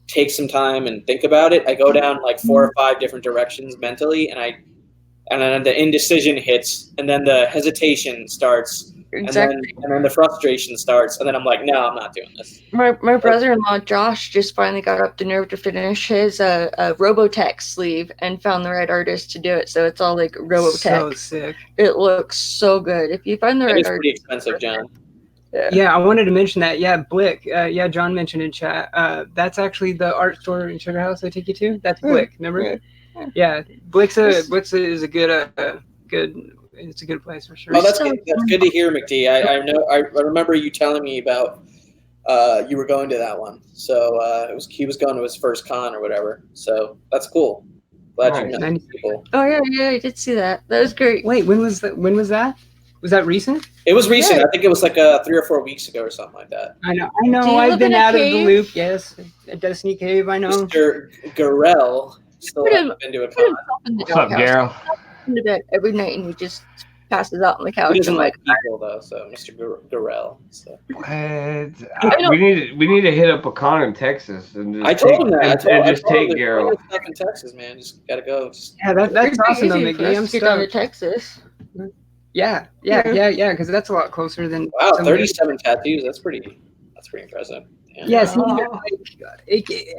take some time and think about it, I go down like 4 or 5 different directions mentally, and then the indecision hits, and then the hesitation starts. Exactly. And then the frustration starts, and then I'm like, no, I'm not doing this. My brother-in-law Josh just finally got up the nerve to finish his Robotech sleeve and found the right artist to do it. So it's all like Robotech. So sick. It looks so good. If you find the right artist, it's pretty expensive, John. Yeah, I wanted to mention that. Yeah, Blick. John mentioned in chat. That's actually the art store in Sugar House I take you to. That's Blick. Remember? Yeah, Blick's is a good It's a good place for sure. Oh, that's good to hear, McD. I know. I remember you telling me about you were going to that one. So he was going to his first con or whatever. So that's cool. Glad you met people. Oh yeah, I did see that. That was great. Wait, when was that? Was that recent? It was recent. Yeah. I think it was like 3 or 4 weeks ago or something like that. I know. I've been out of the loop. Yes, at Destiny Cave. I know. Mr. Garel still hasn't been to a con. What's up, Garel? To bed every night and he just passes out on the couch. He doesn't like people though, so Mr. Garel. So. We need to hit up a con in Texas and just I told him that. I just take Garel. Stuff in Texas, man. Just gotta go. Yeah, that's awesome though, McGee. I'm down to Texas. Yeah, because that's a lot closer than. Wow, 37 tattoos. That's pretty impressive. Yeah. Yes,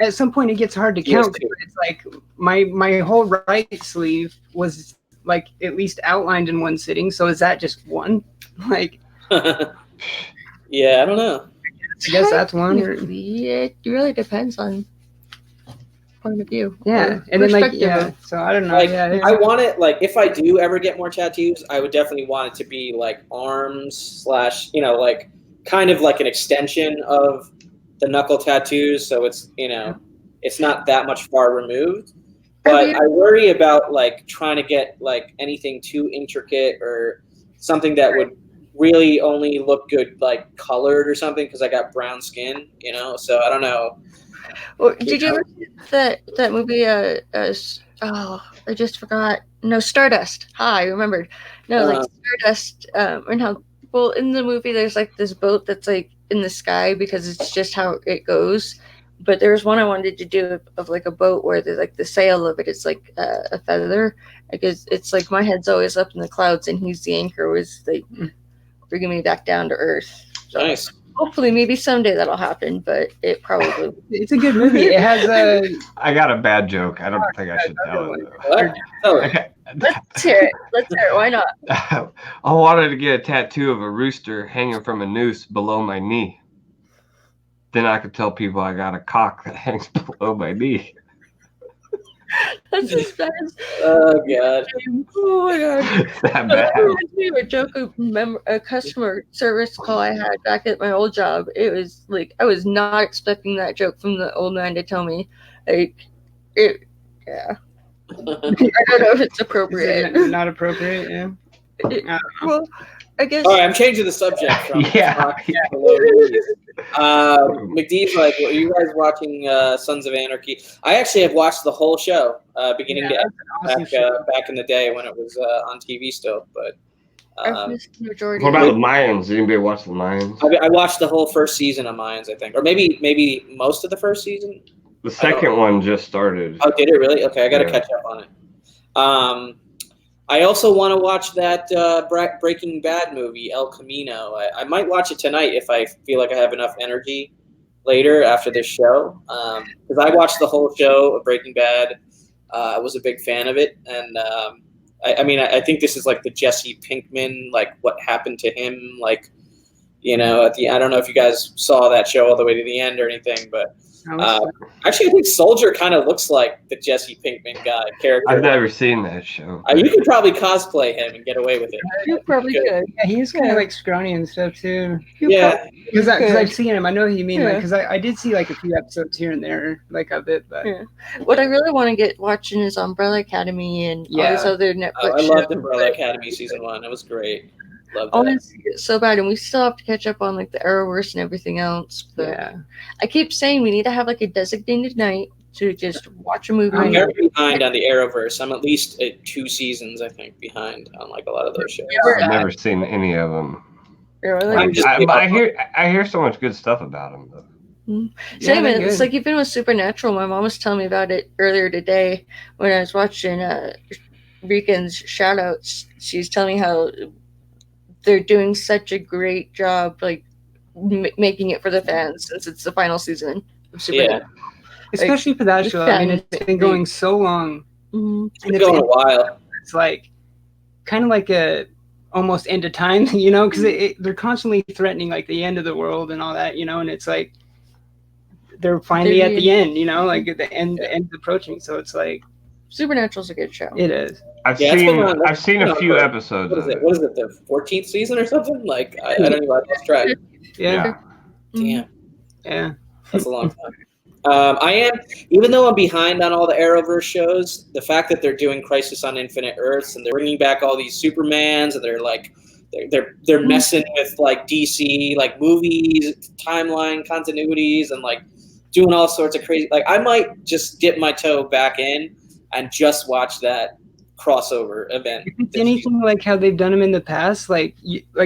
at some point it gets hard to count. It's like my whole right sleeve was like at least outlined in one sitting. So is that just one? Like, yeah, I don't know. I guess that's one. It really depends on point of view. Yeah, and then so I don't know. Like, I want it. Like, if I do ever get more tattoos, I would definitely want it to be like arms / like kind of like an extension of the knuckle tattoos, so it's it's not that much far removed. But I worry about like trying to get like anything too intricate or something that would really only look good like colored or something because I got brown skin, you know. So I don't know. Well, did you ever see that movie? I just forgot. No, Stardust. I remembered. No, like Stardust. Or no. Well, in the movie, there's like this boat that's like in the sky because it's just how it goes. But there's one I wanted to do of like a boat where there's like the sail of it. It's like a feather. I guess it's like my head's always up in the clouds and he's the anchor, was like bringing me back down to earth. So nice. Hopefully, maybe someday that'll happen, but it probably. It's a good movie. It has a. I got a bad joke. I don't think I should tell it. What? Okay. Let's hear it. Let's hear it. Why not? I wanted to get a tattoo of a rooster hanging from a noose below my knee. Then I could tell people I got a cock that hangs below my knee. That's as bad as. Oh god. Oh my god. That bad. A joke of a customer service call I had back at my old job. It was like I was not expecting that joke from the old man to tell me. Like it. Yeah. I don't know if it's appropriate. Not appropriate. Yeah. Well, I guess. All right, I'm changing the subject. From McDee's like, are you guys watching Sons of Anarchy? I actually have watched the whole show, beginning to end, back in the day when it was on TV still. But majority. What about the Mayans? Did anybody watch the Mayans? I watched the whole first season of Mayans, I think, or maybe most of the first season. The second one just started. Oh, did it really? Okay, I got to catch up on it. I also want to watch that Breaking Bad movie, El Camino. I might watch it tonight if I feel like I have enough energy later after this show. Because I watched the whole show of Breaking Bad. I was a big fan of it. And I think this is like the Jesse Pinkman, like what happened to him. Like, you know, I don't know if you guys saw that show all the way to the end or anything, but actually, I think Soldier kind of looks like the Jesse Pinkman character. I've never seen that show. You could probably cosplay him and get away with it. You probably could. Yeah, he's kind of like scrawny and stuff too. Yeah, because I've seen him. I know who you mean. Because I did see like a few episodes here and there, like of it. But what I really want to get watching is Umbrella Academy and all these other Netflix shows. I loved Umbrella Academy season 1. It was great. Honestly, it's so bad, and we still have to catch up on like the Arrowverse and everything else. But I keep saying we need to have like a designated night to just watch a movie. I'm very behind on the Arrowverse. I'm at least 2 seasons, I think, behind on like a lot of those shows. I've never seen any of them. Really? I hear so much good stuff about them though. Same, it's like even with Supernatural. My mom was telling me about it earlier today when I was watching Rican's Shoutouts. She's telling me how they're doing such a great job, like making it for the fans since it's the final season of Supernatural. Especially for that show. I mean, it's been going so long. Mm-hmm. It's been going a while. It's like kind of like a almost end of time, you know, because they're constantly threatening like the end of the world and all that, you know, and it's like they're finally at the end, you know, like the end's approaching. So it's like Supernatural's a good show. It is. I've seen a few episodes. What is it? The 14th season or something? Like I don't even lost track. Yeah. Damn. Yeah. That's a long time. I am, even though I'm behind on all the Arrowverse shows, the fact that they're doing Crisis on Infinite Earths and they're bringing back all these Supermans and they're like, they're messing with like DC, like movies, timeline continuities, and like doing all sorts of crazy. Like I might just dip my toe back in and just watch that crossover event. If it's anything like how they've done them in the past, like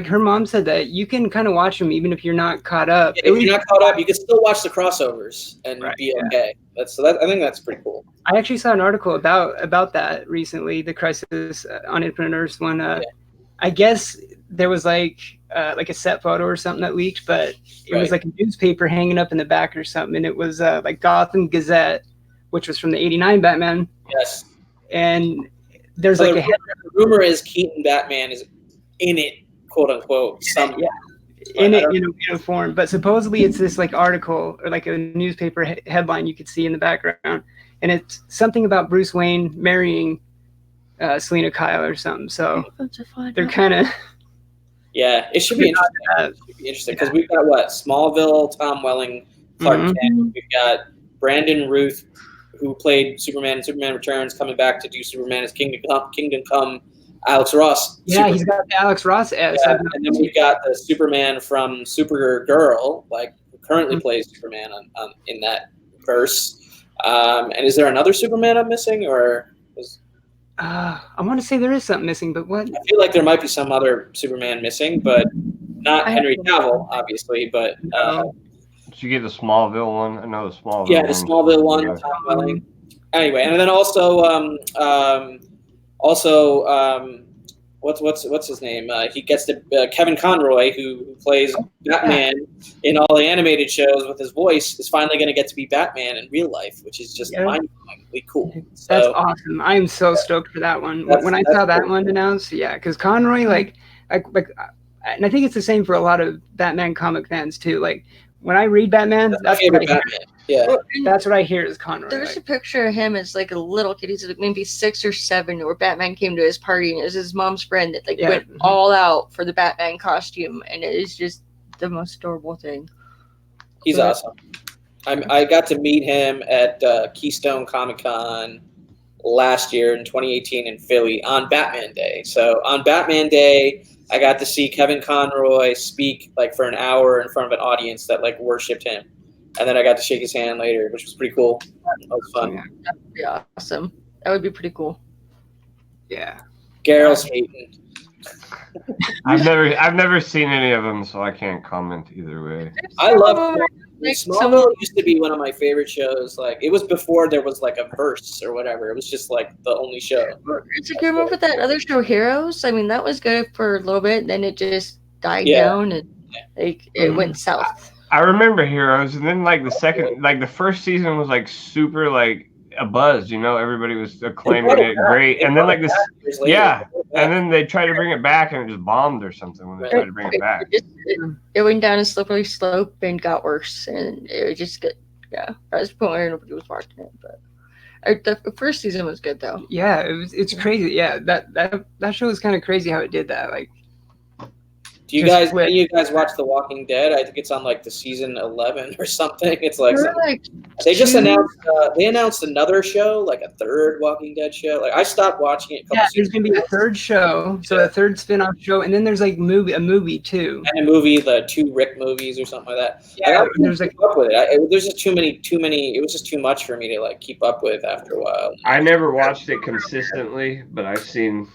her mom said that you can kind of watch them even if you're not caught up. Yeah, if you're not caught up, you can still watch the crossovers and be okay. I think that's pretty cool. I actually saw an article about that recently, the Crisis on Infinite Earths one. I guess there was like a set photo or something that leaked, but it was like a newspaper hanging up in the back or something, and it was like Gotham Gazette, which was from the '89 Batman. Yes. And there's the rumor is Keaton Batman is in it, quote unquote, in a form. But supposedly it's this like article or like a newspaper headline you could see in the background, and it's something about Bruce Wayne marrying Selena Kyle or something. So they're kind of it should be interesting because we've got Smallville, Tom Welling, Clark Kent. We've got Brandon Routh, who played Superman in Superman Returns, coming back to do Superman as Kingdom Come Alex Ross. Yeah, he's got the Alex Ross S. Yeah, and then we've got the Superman from Supergirl, like who currently plays Superman in that verse. And is there another Superman I'm missing, or I want to say there is something missing, but what? I feel like there might be some other Superman missing, but not Henry Cavill, obviously. But did you get the Smallville one? I know the Smallville. Yeah, the Smallville one. Tom Welling. Anyway, and then also, what's his name? He gets to Kevin Conroy, who plays Batman in all the animated shows with his voice, is finally going to get to be Batman in real life, which is just mind-blowingly cool. So, that's awesome. I'm so stoked for that one. When I saw that one announced, because Conroy, like, and I think it's the same for a lot of Batman comic fans too. Like, when I read Batman, that's what I hear. Yeah, that's what I hear is Conroy. There's a picture of him as like a little kid. He's like maybe 6 or 7, where Batman came to his party, and it was his mom's friend that went all out for the Batman costume, and it is just the most adorable thing. He's awesome. I got to meet him at Keystone Comic-Con last year in 2018 in Philly on Batman Day. So on Batman Day, I got to see Kevin Conroy speak like for an hour in front of an audience that like worshipped him. And then I got to shake his hand later, which was pretty cool. That was fun. That would be awesome. That would be pretty cool. Yeah. Garrel's hating. I've never seen any of them, so I can't comment either way. I love Smallville. Used to be one of my favorite shows. Like it was before there was like a verse or whatever. It was just like the only show. It's like, you remember that other show, Heroes? I mean, that was good for a little bit, then it just died down and it went south. I remember Heroes, and then like the first season was like super like a buzz, everybody was acclaiming it great, and then like this, and then they tried to bring it back, and it just bombed or something when they tried to bring it back. It went down a slippery slope and got worse, and it was just good. Yeah, I was point where nobody was watching it, but the first season was good though. Yeah, it's crazy. Yeah, that show is kind of crazy how it did that. Like. Do you guys watch The Walking Dead? I think it's on like the season 11 or something. It's like they just announced another show, like a third Walking Dead show. Like I stopped watching it. There's gonna be a third show, so a third spin-off show, and then there's like a movie too. And a movie, the 2 Rick movies or something like that. Yeah, there's like keep up with it. There's just too many. It was just too much for me to like keep up with after a while. I never watched it consistently, but I've seen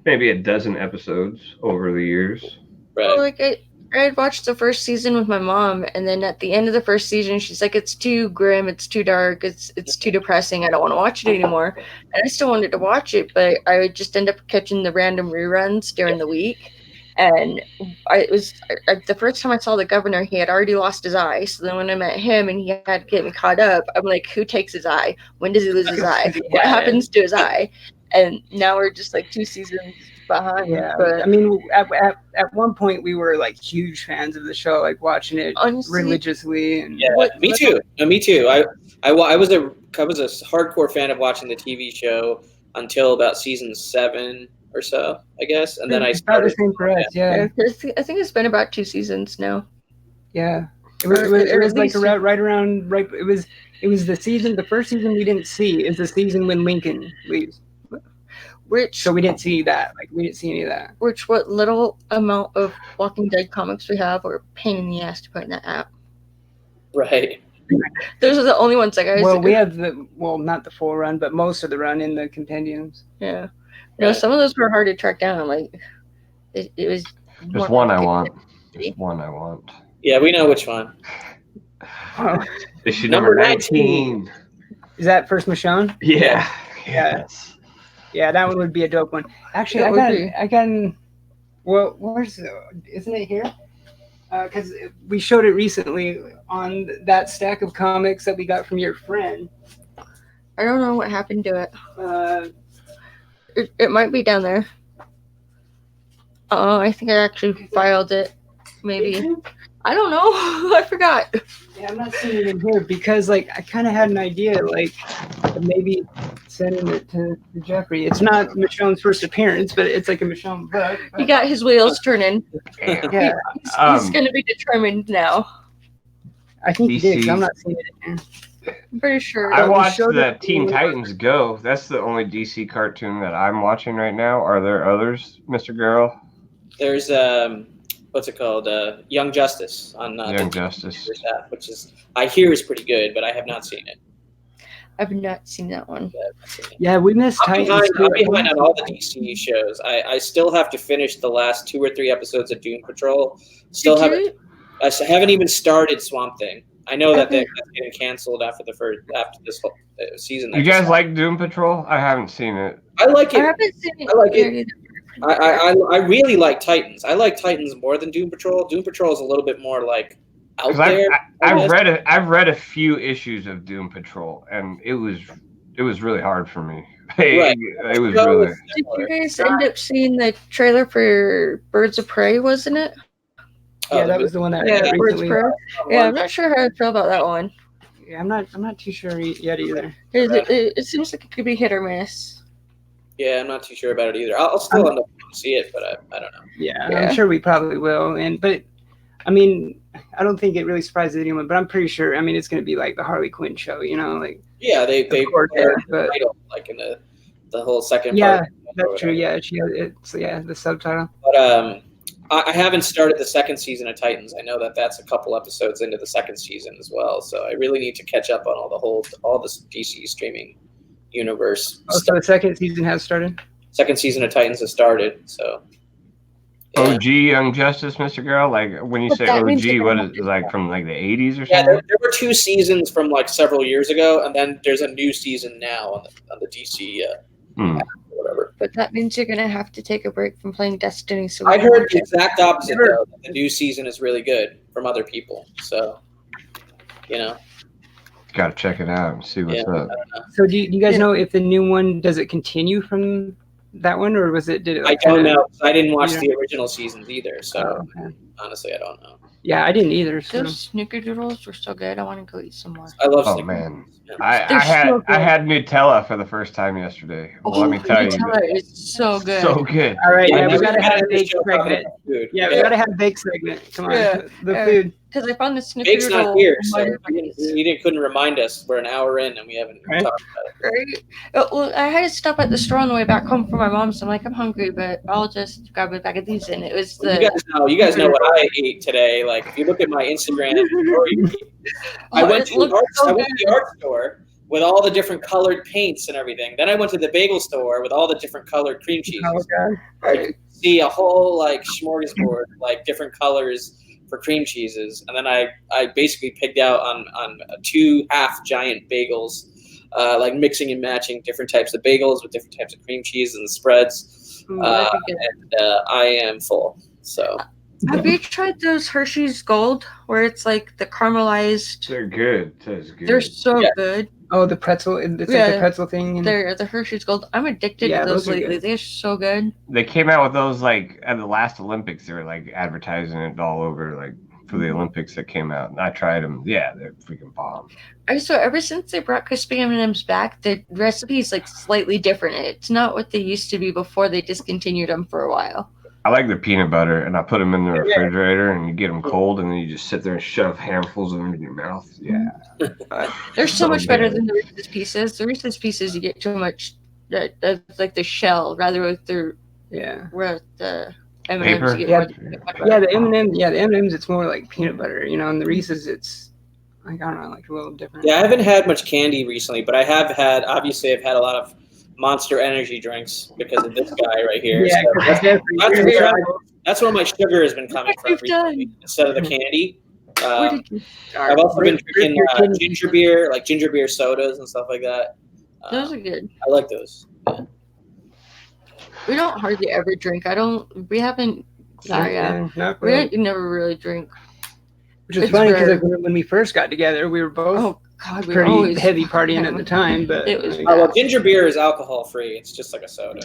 maybe a dozen episodes over the years. Right. Well, like I had watched the first season with my mom, and then at the end of the first season, she's like, "It's too grim, it's too dark, it's too depressing. I don't want to watch it anymore." And I still wanted to watch it, but I would just end up catching the random reruns during the week. And the first time I saw the governor, he had already lost his eye. So then when I met him and he had to get me caught up, I'm like, who takes his eye? When does he lose his eye? What happens to his eye? And now we're just like 2 seasons behind. Yeah, but I mean, at one point we were like huge fans of the show, like watching it religiously. And me too. No, me too. I was a hardcore fan of watching the TV show until about season 7 or so, I guess, and then I started. The same for us, I think it's been about 2 seasons now. Yeah, it was like right around. It was the season. The first season we didn't see is the season when Lincoln leaves. So we didn't see that. Like we didn't see any of that. What little amount of Walking Dead comics we have are a pain in the ass to put in that app. Right. Those are the only ones we have not the full run, but most of the run in the compendiums. Yeah. No, some of those were hard to track down. Like it was. There's one I want. There's one I want. Yeah, we know which one. Issue number 19. Is that First Michonne? Yeah. Yes. Yeah, that one would be a dope one. Actually, isn't it here? Because we showed it recently on that stack of comics that we got from your friend. I don't know what happened to it. It might be down there. I think I actually filed it. Maybe. I don't know. I forgot. Yeah, I'm not seeing it in here because, like, I kind of had an idea, like, maybe sending it to Jeffrey. It's not Michonne's first appearance, but it's like a Michonne book. He got his wheels turning. Yeah. He's going to be determined now. I think you did, 'cause DC. I'm not seeing it. I'm pretty sure. I watched showed the it- Teen Titans Go. That's the only DC cartoon that I'm watching right now. Are there others, Mr. Girl? There's what's it called? Young Justice on Young Justice, app, which is I hear is pretty good, but I have not seen it. I've not seen that one. Yeah, we missed I'm Titans. behind on all the DC shows. I still have to finish the last 2 or 3 episodes of Doom Patrol. I haven't even started Swamp Thing. I know that that's getting canceled after this whole season. You guys like Doom Patrol? I haven't seen it. I like it. I haven't seen it. I like it. I really like Titans. I like Titans more than Doom Patrol. Doom Patrol is a little bit more like out there. I've read a few issues of Doom Patrol, and it was really hard for me. It was really. Did you guys end up seeing the trailer for Birds of Prey? Wasn't it? Yeah, that was the one that Birds of Prey. Yeah, I'm not sure how I feel about that one. Yeah, I'm not too sure yet either. It seems like it could be hit or miss. Yeah, I'm not too sure about it either. I'll still end up going to see it, but I don't know. Yeah, I'm sure we probably will. But I mean, I don't think it really surprises anyone. But I'm pretty sure. I mean, it's going to be like the Harley Quinn show, like. Yeah, they but like in the whole second part. Yeah, that's true. Yeah, it's the subtitle. But I haven't started the second season of Titans. I know that that's a couple episodes into the second season as well. So I really need to catch up on all this DC streaming universe. Oh, so the second season has started? Second season of Titans has started, so. Yeah. OG Young Justice, Mr. Girl? Like, when you say OG, what is it, like from like the 80s or something? Yeah, there were 2 seasons from like several years ago, and then there's a new season now on the DC whatever. But that means you're going to have to take a break from playing Destiny. So I heard the exact opposite, though. That the new season is really good from other people, so, Gotta check it out and see what's up. So do you guys know if the new one, does it continue from that one, or did it? I don't know. I didn't watch the original seasons either, so honestly, I don't know. Yeah, I didn't either. So. Those snickerdoodles were so good. I want to go eat some more. I love. Oh man, I had Nutella for the first time yesterday. Well, let me tell you, Nutella is so good. So good. All right, we gotta have a bake segment. Yeah, we gotta have a bake segment. Come on, the food. Because I found the snickerdoodle. Bake's not here, so you couldn't remind us. We're an hour in and we haven't talked about it. Right? Well, I had to stop at the store on the way back home from my mom, so I'm like, I'm hungry, but I'll just grab a bag of these. And it was You guys know what I ate today. Like, if you look at my Instagram story, I went to the art store with all the different colored paints and everything. Then I went to the bagel store with all the different colored cream cheeses. Oh, God. I could see a whole like smorgasbord, like different colors for cream cheeses, and then I basically picked out on 2 half giant bagels, like mixing and matching different types of bagels with different types of cream cheese and spreads. And I am full. So. Have you tried those Hershey's Gold, where it's like the caramelized? They're good. That's good. They're so good. Oh, the pretzel. It's like the pretzel thing. They're the Hershey's Gold. I'm addicted to those lately. They're so good. They came out with those like at the last Olympics. They were like advertising it all over, like for the Olympics that came out. And I tried them. Yeah, they're freaking bomb. So ever since they brought crispy M&Ms back, the recipe is like slightly different. It's not what they used to be before they discontinued them for a while. I like the peanut butter, and I put them in the refrigerator, and you get them cold, and then you just sit there and shove handfuls of them in your mouth. Yeah. They're so much better than the Reese's Pieces. The Reese's Pieces, you get too much, like the shell, rather with the M&Ms. The M&Ms. Yeah, the M&Ms. It's more like peanut butter, and the Reese's, it's like, I don't know, like a little different. Yeah, I haven't had much candy recently, but I've had a lot of Monster Energy drinks because of this guy right here. Yeah, so that's where my sugar has been coming from recently, instead of the candy. I've also been drinking ginger beer sodas and stuff like that. Those are good. I like those. Yeah. We don't hardly ever drink. We haven't. We never really drink. Which is funny because when we first got together, we were both pretty heavy partying at the time. But it was ginger beer is alcohol free. It's just like a soda.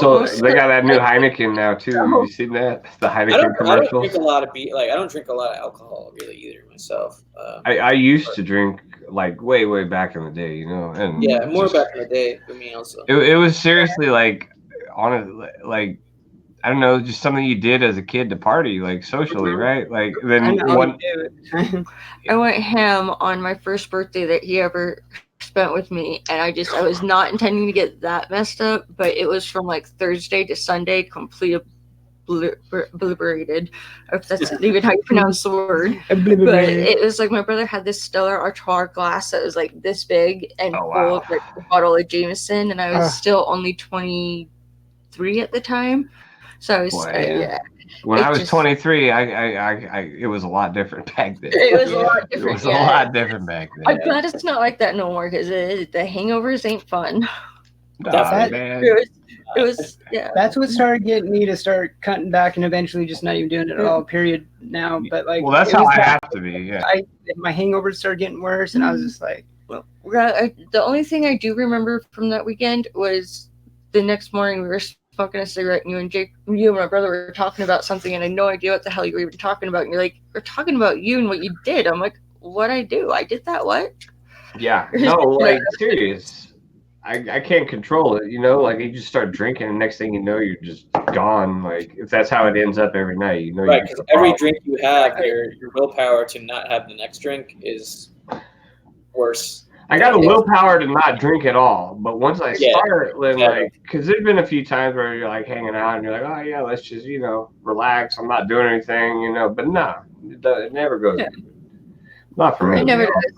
So they got that new Heineken now too. Have you seen that? The Heineken commercial. I don't drink a lot of I don't drink a lot of alcohol really either myself. I used to drink like way back in the day, and more back in the day for me also. It was seriously like honestly like I don't know, just something you did as a kid to party, like socially, right? Like then one. I went ham on my first birthday that he ever spent with me, and I was not intending to get that messed up, but it was from like Thursday to Sunday, complete obliterated, if that's even how you pronounce the word. But it was like my brother had this Stella Artois glass that was like this big and full of like a bottle of Jameson, and I was still only 23 at the time. So I was, When I was 23, it was a lot different back then. It was a lot different. It was a lot different back then. I'm glad it's not like that no more, because the hangovers ain't fun. Man. It was That's what started getting me to start cutting back and eventually just not even doing it at all. Period. Now, but like, well, that's how I have to be. Yeah. My hangovers started getting worse, and I was just like, well, the only thing I do remember from that weekend was the next morning we were smoking a cigarette, and you and my brother were talking about something, and I had no idea what the hell you were even talking about. And you're like, we're talking about you and what you did. I'm like, what I do? I did that? What? Yeah. No, like serious. I can't control it, like you just start drinking and next thing you know, you're just gone. Like if that's how it ends up every night, Right, because every drink you have, your willpower to not have the next drink is worse. I got a willpower to not drink at all, but once I start, because there's been a few times where you're like hanging out and you're like, oh yeah, let's just relax. I'm not doing anything, but no, it never goes. Yeah. Not for me.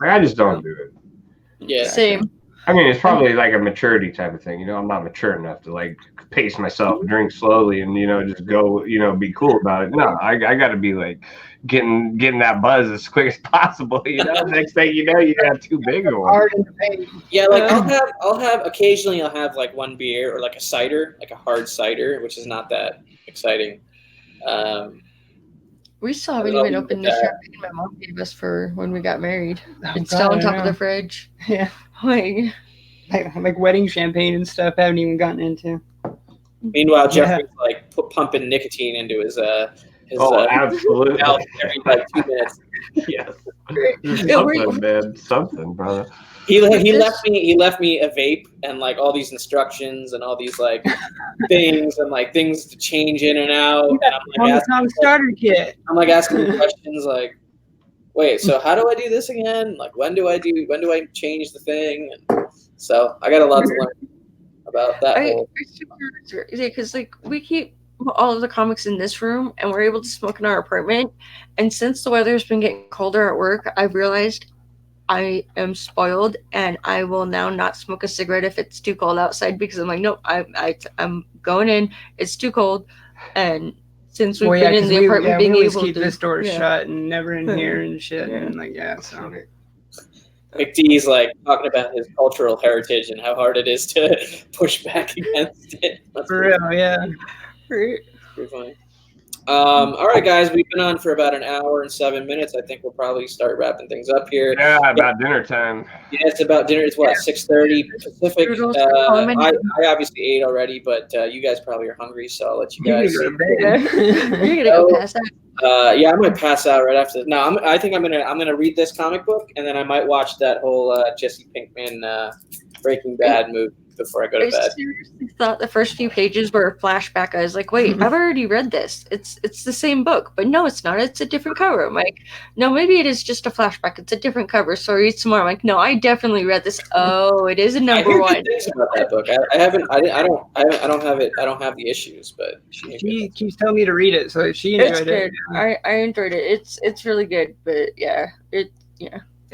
I just don't do it. Yeah, same. I mean, it's probably like a maturity type of thing. I'm not mature enough to like pace myself, drink slowly, and just go, be cool about it. No, I got to be like getting that buzz as quick as possible. Next thing you got too big of one. Yeah, like I'll have occasionally I'll have like one beer or like a cider, like a hard cider, which is not that exciting. We still haven't even opened the champagne my mom gave us for when we got married. It's still on top of the fridge. Yeah. Like wedding champagne and stuff I haven't even gotten into. Meanwhile, Jeffrey's like pumping nicotine into his absolutely mouth every like 2 minutes. Yes. Something, man. Something, brother. He left me a vape and like all these instructions and all these like things and like things to change in and out. And I'm like asking starter kit. I'm like asking questions like, wait, so how do I do this again? Like when do I change the thing? And so I got a lot to learn about that because like we keep all of the comics in this room and we're able to smoke in our apartment. And since the weather's been getting colder at work, I've realized I am spoiled and I will now not smoke a cigarette if it's too cold outside, because I'm like, nope, I'm going in. It's too cold. And since we've been in the apartment, being able to keep this door shut and never in here and shit, and like so. McDee's like talking about his cultural heritage and how hard it is to push back against it. For real, yeah. Pretty funny. All right, guys, we've been on for about an hour and 7 minutes. I think we'll probably start wrapping things up here. Yeah, about dinner time. Yeah, it's about dinner. It's 6:30 Pacific. I obviously ate already, but you guys probably are hungry, so I'll let you guys. You're gonna go pass out. Yeah, I might pass out right after. No, I think I'm gonna read this comic book, and then I might watch that whole Jesse Pinkman Breaking Bad movie before I go to bed. I seriously thought the first few pages were a flashback. I was like, wait, I've already read this. It's the same book, but no, it's not. It's a different cover. I'm like, no, maybe it is just a flashback. It's a different cover. So I read some more. I'm like, no, I definitely read this. Oh, it is a number one. Things about that book. I haven't. I don't have it. I don't have the issues, but she keeps telling me to read it, so she enjoyed it. I enjoyed it. It's really good, but yeah.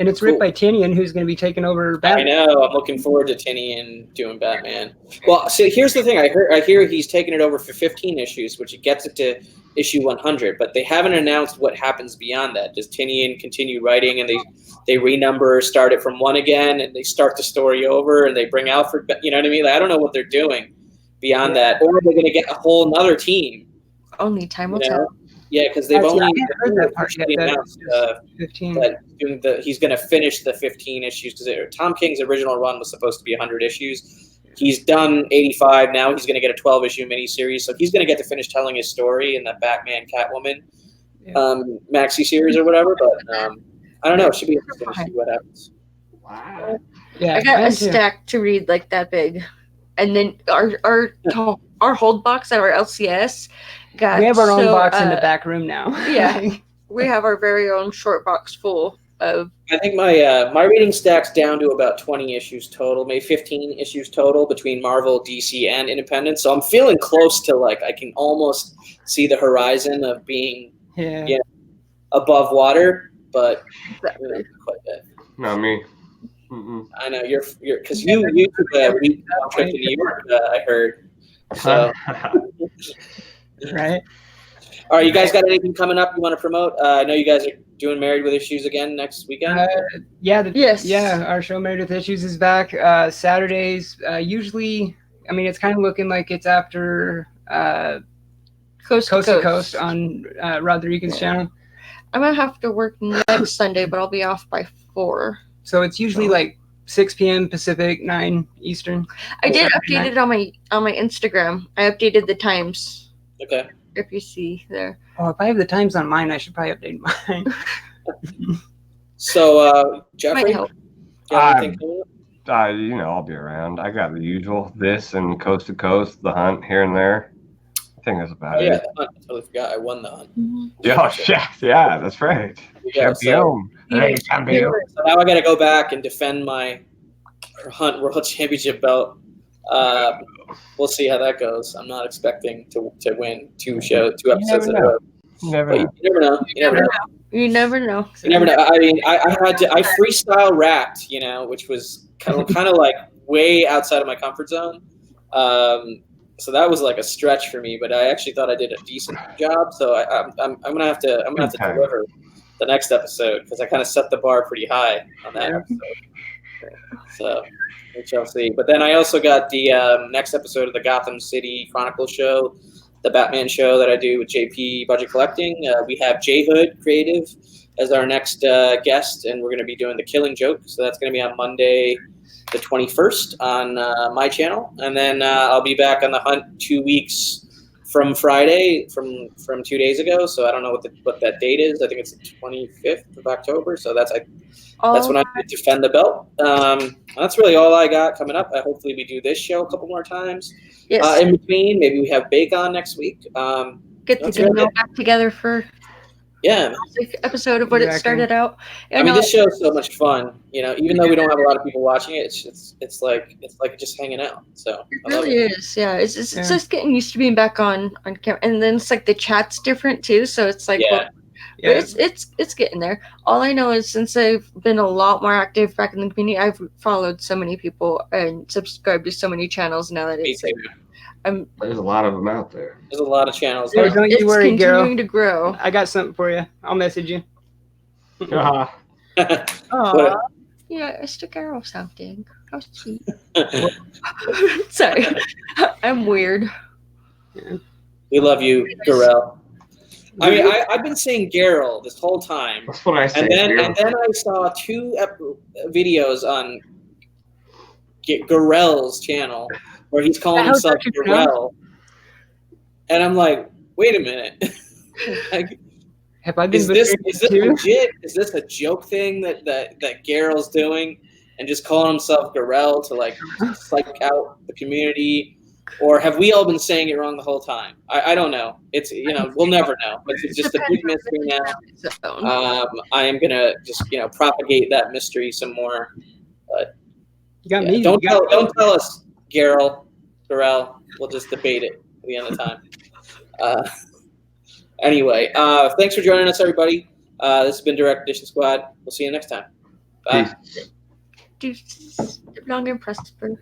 And it's written by Tinian, who's going to be taking over Batman. I know. I'm looking forward to Tinian doing Batman. Well, so here's the thing. I hear he's taking it over for 15 issues, which gets it to issue 100. But they haven't announced what happens beyond that. Does Tinian continue writing and they renumber, start it from 1 again, and they start the story over, and they bring Alfred? You know what I mean? Like, I don't know what they're doing beyond that. Or are they going to get a whole nother team? Only time will tell. Yeah, because they've only heard that part yet, announced 15. that he's going to finish the 15 issues, because Tom King's original run was supposed to be 100 issues. He's done 85. Now he's going to get a 12-issue miniseries, so he's going to get to finish telling his story in the Batman Catwoman maxi series or whatever. But I don't know. It should be interesting to see what happens. Wow. Yeah, I got a stack to read like that big. and then our hold box at our LCS got. We have our own box in the back room now. Yeah, we have our very own short box full of. I think my reading stacks down to about 20 issues total, maybe 15 issues total between Marvel, DC, and Independent. So I'm feeling close to like I can almost see the horizon of being above water, but not quite yet. Not me. Mm-mm. I know you're because you took a week trip to New York. I heard. So. Right. All right, you guys got anything coming up you want to promote? I know you guys are doing Married with Issues again next weekend. Our show Married with Issues is back Saturdays. Usually, I mean, it's kind of looking like it's after Coast to Coast on Rodriguez's channel. I'm gonna have to work next Sunday, but I'll be off by 4. So it's usually like 6 p.m. Pacific, 9 Eastern. I did update it on my Instagram. I updated the times. Okay. If you see there. Oh, if I have the times on mine, I should probably update mine. So, Jeffrey, might help. I'll be around. I got the usual, this and Coast to Coast, the hunt here and there. I think that's about it. I totally forgot. I won the hunt. Yeah, that's right. Champion. So now I got to go back and defend my Hunt World Championship belt. We'll see how that goes. I'm not expecting to win 2 episodes in a row. You never know. You never know. You never know. You never know. I mean, I freestyle rapped, which was kind of like way outside of my comfort zone. So that was like a stretch for me, but I actually thought I did a decent job. So I'm gonna have to deliver the next episode because I kind of set the bar pretty high on that episode. So we shall see. But then I also got the next episode of the Gotham City Chronicles show, the Batman show that I do with JP Budget Collecting. We have J Hood Creative as our next guest, and we're going to be doing the Killing Joke. So that's going to be on Monday, the 21st on my channel, and then I'll be back on the hunt 2 weeks from Friday, from 2 days ago. So I don't know what that date is. I think it's the 25th of October. So that's when I defend the belt. That's really all I got coming up. Hopefully we do this show a couple more times. Yes. In between, maybe we have Bake On next week. Get go back together for episode of what it started out. I mean, this show is so much fun. Even though we don't have a lot of people watching it, it's like just hanging out. So it really is. Yeah, it's just getting used to being back on camera, and then it's like the chat's different too. So it's like, but it's getting there. All I know is since I've been a lot more active back in the community, I've followed so many people and subscribed to so many channels now that it's. There's a lot of them out there. There's a lot of channels. Oh, don't you worry, girl. Continuing to grow. I got something for you. I'll message you. Yeah, it's the girl something. How sweet. Sorry, I'm weird. We love you, Garel. I mean, I've been saying Garel this whole time. That's what I say. And then I saw 2 videos on Garel's channel where he's calling himself Garel. And I'm like, wait a minute. Have I been is this legit? Is this a joke thing that Garel's doing and just calling himself Garel to like psych out the community? Or have we all been saying it wrong the whole time? I don't know. It's we'll never know. It's just a big mystery now. I am gonna just propagate that mystery some more. But don't tell us, Garel. We'll just debate it at the end of time. Anyway, thanks for joining us, everybody. This has been Direct Edition Squad. We'll see you next time. Bye. Deuces. Long and prosper.